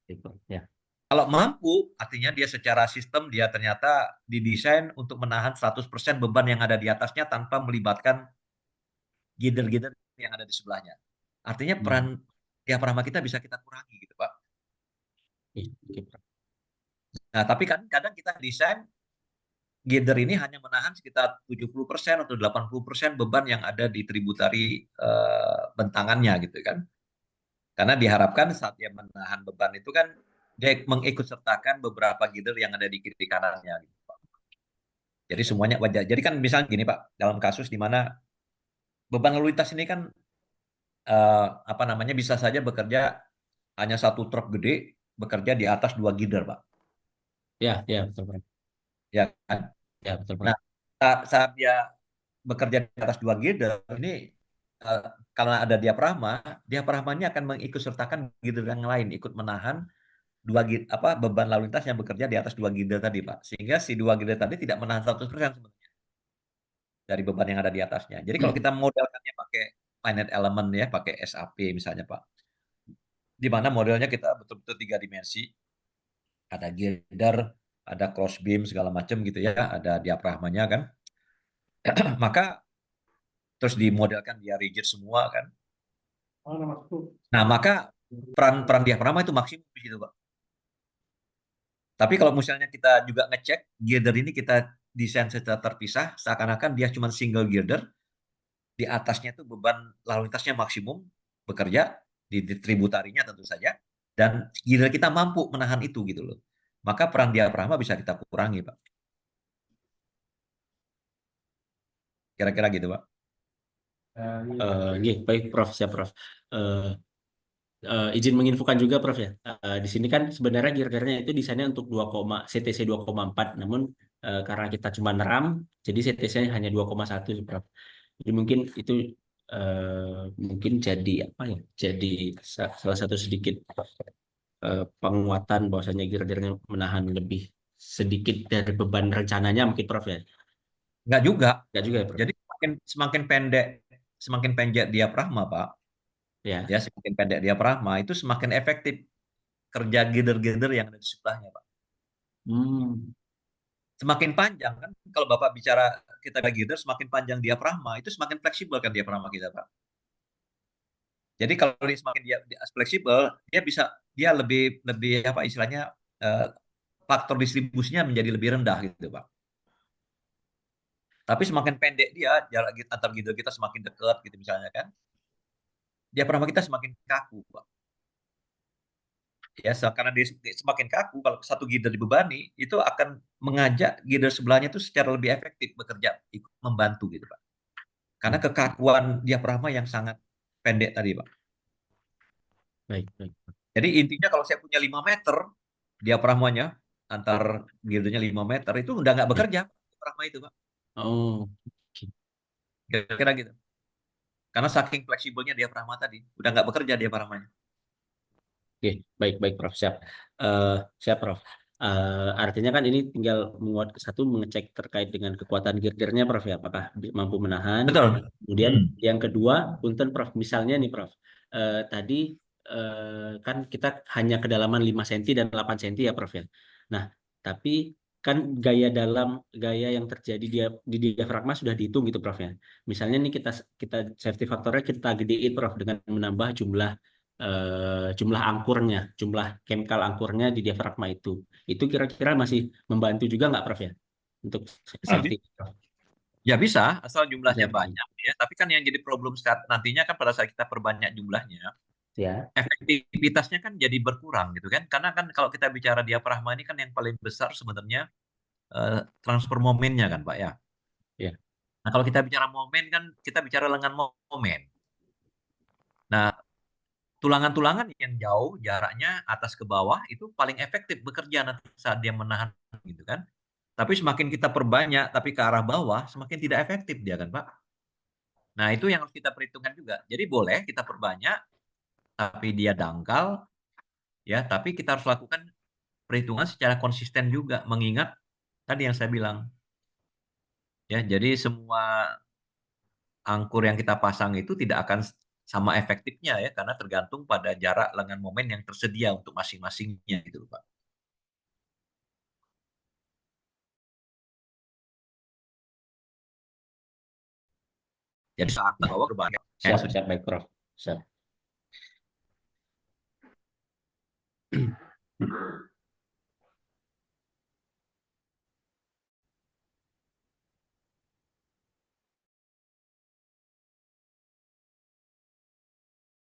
Ya. Kalau mampu, artinya dia secara sistem dia ternyata didesain untuk menahan 100% beban yang ada di atasnya tanpa melibatkan girder-girder yang ada di sebelahnya. Artinya peran diafragma kita bisa kita kurangi gitu, Pak. Nah, tapi kan kadang kita desain girder ini hanya menahan sekitar 70% atau 80% beban yang ada di tributary bentangannya gitu kan. Karena diharapkan saat dia menahan beban itu kan dia mengikutsertakan beberapa girder yang ada di kiri kanannya gitu, Pak. Jadi semuanya wajar. Jadi kan misalnya gini, Pak, dalam kasus di mana beban lalu lintas ini kan bisa saja bekerja hanya satu truk gede bekerja di atas 2 girder, Pak. Ya, betul, Pak. Ya kan? Ya, betul, Pak. Nah, saat dia bekerja di atas 2 girder ini karena ada diafragmanya akan mengikutsertakan girder yang lain ikut menahan beban lalu lintas yang bekerja di atas 2 girder tadi, Pak. Sehingga si 2 girder tadi tidak menahan 100% sebenarnya dari beban yang ada di atasnya. Jadi kalau kita modelkannya pakai finite element ya, pakai SAP misalnya, Pak. Di mana modelnya kita betul-betul 3 dimensi. Ada girder, ada cross beam segala macam gitu ya, ada diafragmanya kan. Maka terus dimodelkan dia rigid semua kan. Nah, maka peran diafragma itu maksimum di situ, Pak. Tapi kalau misalnya kita juga ngecek girder ini kita desain secara terpisah, seakan-akan dia cuma single girder, di atasnya itu beban lalu lintasnya maksimum bekerja di tributarinya tentu saja, dan girder kita mampu menahan itu gitu loh. Maka peran diafragma bisa kita kurangi, Pak. Kira-kira gitu, Pak. Baik, Prof, siap, Prof. Izin menginfokan juga, Prof ya. Di sini kan sebenarnya girdernya itu desainnya untuk CTC 2,4, namun karena kita cuma neram, jadi CTC-nya hanya 2,1, Prof. Jadi mungkin itu mungkin jadi apa ya? Jadi salah satu sedikit penguatan bahwasanya girdernya menahan lebih sedikit dari beban rencananya mungkin, Prof ya. Enggak juga. Enggak juga ya, Prof. Jadi semakin pendek diafragma, Pak. Ya. Ya, semakin pendek diafragma itu semakin efektif kerja girder-girder yang ada di sebelahnya, Pak. Semakin panjang kan, kalau Bapak bicara kita girder, semakin panjang diafragma itu semakin fleksibel kan diafragma kita, Pak. Jadi kalau dia semakin dia fleksibel, dia lebih apa istilahnya faktor distribusinya menjadi lebih rendah gitu, Pak. Tapi semakin pendek dia, jarak antar girder kita semakin dekat gitu misalnya kan, diafragma kita semakin kaku, Pak. Ya, karena dia semakin kaku, kalau satu girder dibebani, itu akan mengajak girder sebelahnya itu secara lebih efektif bekerja, ikut membantu gitu, Pak. Karena kekakuan diafragma yang sangat pendek tadi, Pak. Baik. Jadi intinya kalau saya punya 5 meter diafragmanya, antar girdernya 5 meter, itu udah nggak bekerja, diafragma itu, Pak. Oh, Kira-kira gitu. Karena saking fleksibelnya diafragma tadi, udah nggak bekerja diafragmanya. Oke, baik Prof. Siap Prof. Artinya kan ini tinggal mengecek terkait dengan kekuatan girdernya Prof ya, apakah mampu menahan. Betul. Kemudian yang kedua, punten Prof, misalnya nih Prof, tadi kan kita hanya kedalaman 5 cm dan 8 cm ya Prof ya. Nah, tapi kan gaya yang terjadi di diafragma sudah dihitung gitu Prof ya. Misalnya nih kita safety faktornya kita gedein Prof dengan menambah jumlah angkurnya, jumlah chemical angkurnya di diafragma itu kira-kira masih membantu juga nggak Prof ya untuk safety? Ya bisa, asal jumlahnya Bisa. banyak ya. Tapi kan yang jadi problem nantinya kan pada saat kita perbanyak jumlahnya, Ya. efektivitasnya kan jadi berkurang gitu kan. Karena kan kalau kita bicara diafragma ini kan yang paling besar sebenarnya transfer momennya kan Pak ya. Ya. Nah kalau kita bicara momen kan kita bicara lengan momen. Nah tulangan-tulangan yang jauh jaraknya atas ke bawah itu paling efektif bekerja nanti saat dia menahan gitu kan. Tapi semakin kita perbanyak tapi ke arah bawah semakin tidak efektif dia kan Pak. Nah itu yang harus kita perhitungkan juga. Jadi boleh kita perbanyak tapi dia dangkal ya, tapi kita harus lakukan perhitungan secara konsisten juga mengingat tadi yang saya bilang. Ya, jadi semua angkur yang kita pasang itu tidak akan sama efektifnya ya karena tergantung pada jarak lengan momen yang tersedia untuk masing-masingnya gitu Pak. Jadi saat bawah berbahaya. Siap baik Prof. Siap.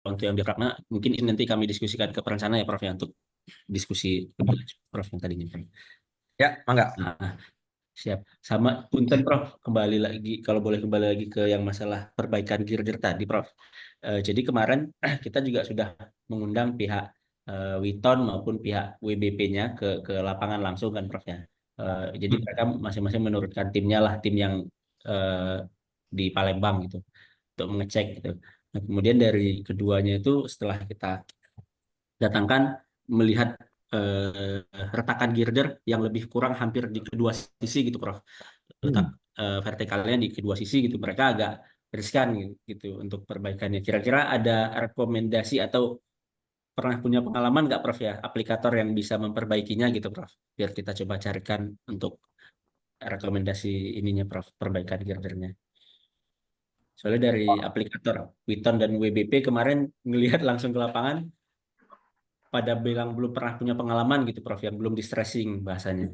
Untuk yang diafragma mungkin ini nanti kami diskusikan ke perencana ya Prof ya untuk diskusi Prof yang tadinya. Ya, mangga. Nah, siap. Sama punten Prof, kembali lagi kalau boleh kembali lagi ke yang masalah perbaikan girder tadi Prof. Jadi kemarin kita juga sudah mengundang pihak Witon maupun pihak WBP-nya ke lapangan langsung kan Prof ya. Jadi mereka masing-masing menurunkan timnya lah, tim yang di Palembang gitu untuk mengecek gitu. Nah, kemudian dari keduanya itu setelah kita datangkan melihat retakan girder yang lebih kurang hampir di kedua sisi gitu Prof. Letak vertikalnya di kedua sisi gitu. Mereka agak riskan gitu untuk perbaikannya. Kira-kira ada rekomendasi atau pernah punya pengalaman nggak Prof ya aplikator yang bisa memperbaikinya gitu Prof? Biar kita coba carikan untuk rekomendasi ininya Prof, perbaikan girdernya. Soalnya dari aplikator Witon dan WBP kemarin ngelihat langsung ke lapangan pada bilang belum pernah punya pengalaman gitu Prof, yang belum di stressing bahasanya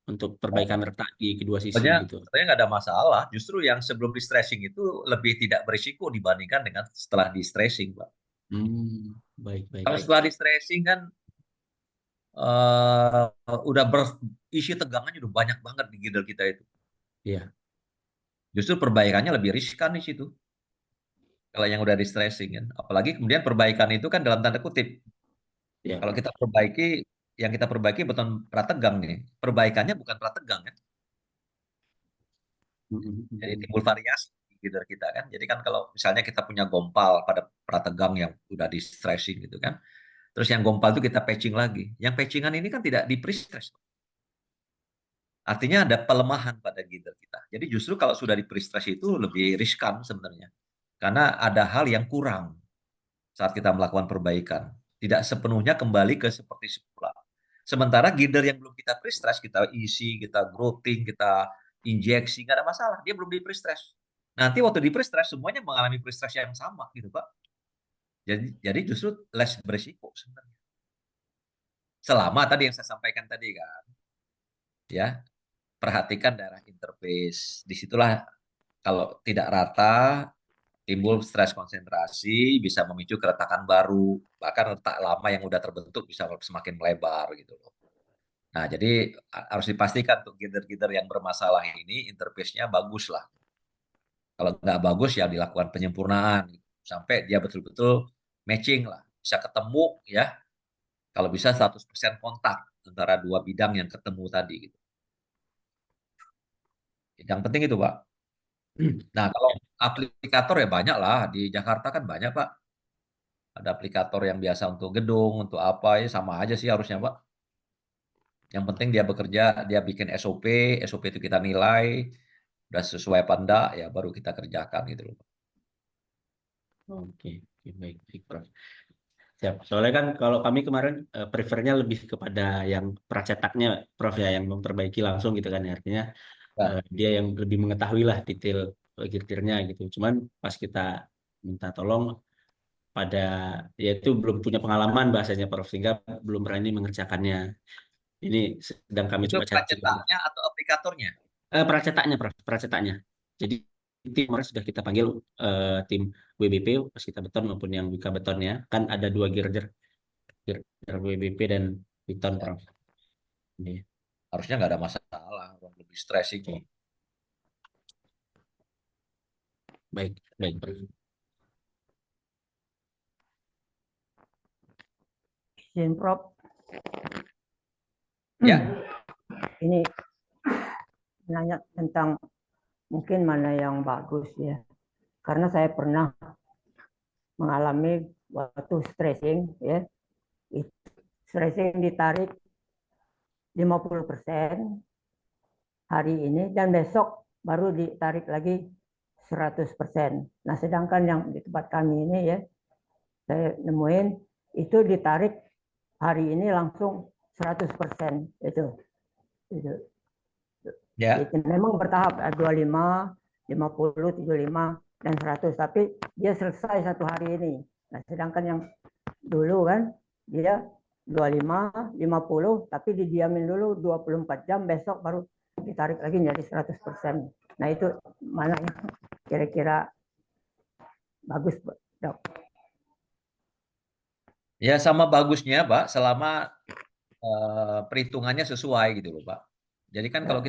untuk perbaikan retak di kedua sisi gitu. Sebenarnya nggak ada masalah. Justru yang sebelum di stressing itu lebih tidak berisiko dibandingkan dengan setelah di stressing, Pak. Baik. Kalau setelah di stressing kan udah berisi tegangannya udah banyak banget di girder kita itu. Iya. Justru perbaikannya lebih riskan di situ. Kalau yang udah di stressing kan. Apalagi kemudian perbaikan itu kan dalam tanda kutip. Ya. Kalau kita yang kita perbaiki beton prategang nih. Perbaikannya bukan prategang kan. Jadi timbul variasi di girder kita kan. Jadi kan kalau misalnya kita punya gompal pada prategang yang udah di stressing gitu kan. Terus yang gompal itu kita patching lagi. Yang patchingan ini kan tidak di pre-stress. Artinya ada pelemahan pada girder kita. Jadi justru kalau sudah di pre-stress itu lebih riskan sebenarnya. Karena ada hal yang kurang saat kita melakukan perbaikan. Tidak sepenuhnya kembali ke seperti semula. Sementara girder yang belum kita pre-stress, kita isi, kita growthing, kita injeksi, nggak ada masalah. Dia belum di pre-stress. Nanti waktu di pre-stress, semuanya mengalami pre-stress yang sama gitu Pak. Jadi justru less berisiko sebenarnya. Selama tadi yang saya sampaikan tadi kan, ya perhatikan daerah interface. Disitulah kalau tidak rata, timbul stres konsentrasi, bisa memicu keretakan baru, bahkan retak lama yang udah terbentuk bisa semakin melebar gitu loh. Nah, jadi harus dipastikan tuh girder-girder yang bermasalah ini interface-nya bagus lah. Kalau nggak bagus ya dilakukan penyempurnaan gitu. Sampai dia betul-betul matching lah, bisa ketemu ya. Kalau bisa 100% kontak antara dua bidang yang ketemu tadi gitu. Yang penting itu, Pak. Nah, kalau aplikator ya banyak lah. Di Jakarta kan banyak, Pak. Ada aplikator yang biasa untuk gedung, untuk apa, ya sama aja sih harusnya, Pak. Yang penting dia bekerja, dia bikin SOP, SOP itu kita nilai, udah sesuai apa enggak, ya baru kita kerjakan gitu loh. Oke, baik, Prof. Siap. Soalnya kan kalau kami kemarin prefernya lebih kepada yang pracetaknya, Prof ya, yang memperbaiki langsung gitu kan, artinya Ya. Dia yang lebih mengetahui lah detail girdernya gitu. Cuman pas kita minta tolong pada yaitu belum punya pengalaman bahasanya Prof, sehingga belum berani mengerjakannya. Ini sedang kami Itu coba cari. pracetaknya atau aplikatornya? Pracetaknya, Prof, pracetaknya. Jadi tim kemarin sudah kita panggil tim WBP, pas kita beton maupun yang Wika betonnya, kan ada 2 girder WBP dan beton, Prof. Ini. Harusnya nggak ada masalah, lebih stressing kok. Baik, Prof. Izin Prof. Ya. Ini nanya tentang mungkin mana yang bagus ya. Karena saya pernah mengalami waktu stressing ya. Stressing ditarik 50% hari ini dan besok baru ditarik lagi 100%. Nah, sedangkan yang di tempat kami ini ya, saya nemuin itu ditarik hari ini langsung 100% itu. Ya. Itu memang bertahap 25, 50, 75 dan 100, tapi dia selesai satu hari ini. Nah, sedangkan yang dulu kan dia 25, 50 tapi didiamin dulu 24 jam, besok baru ditarik lagi jadi 100%. Nah, itu mana yang kira-kira bagus, Dok? Ya sama bagusnya, Pak, selama perhitungannya sesuai gitu loh, Pak. Jadi kan kalau kita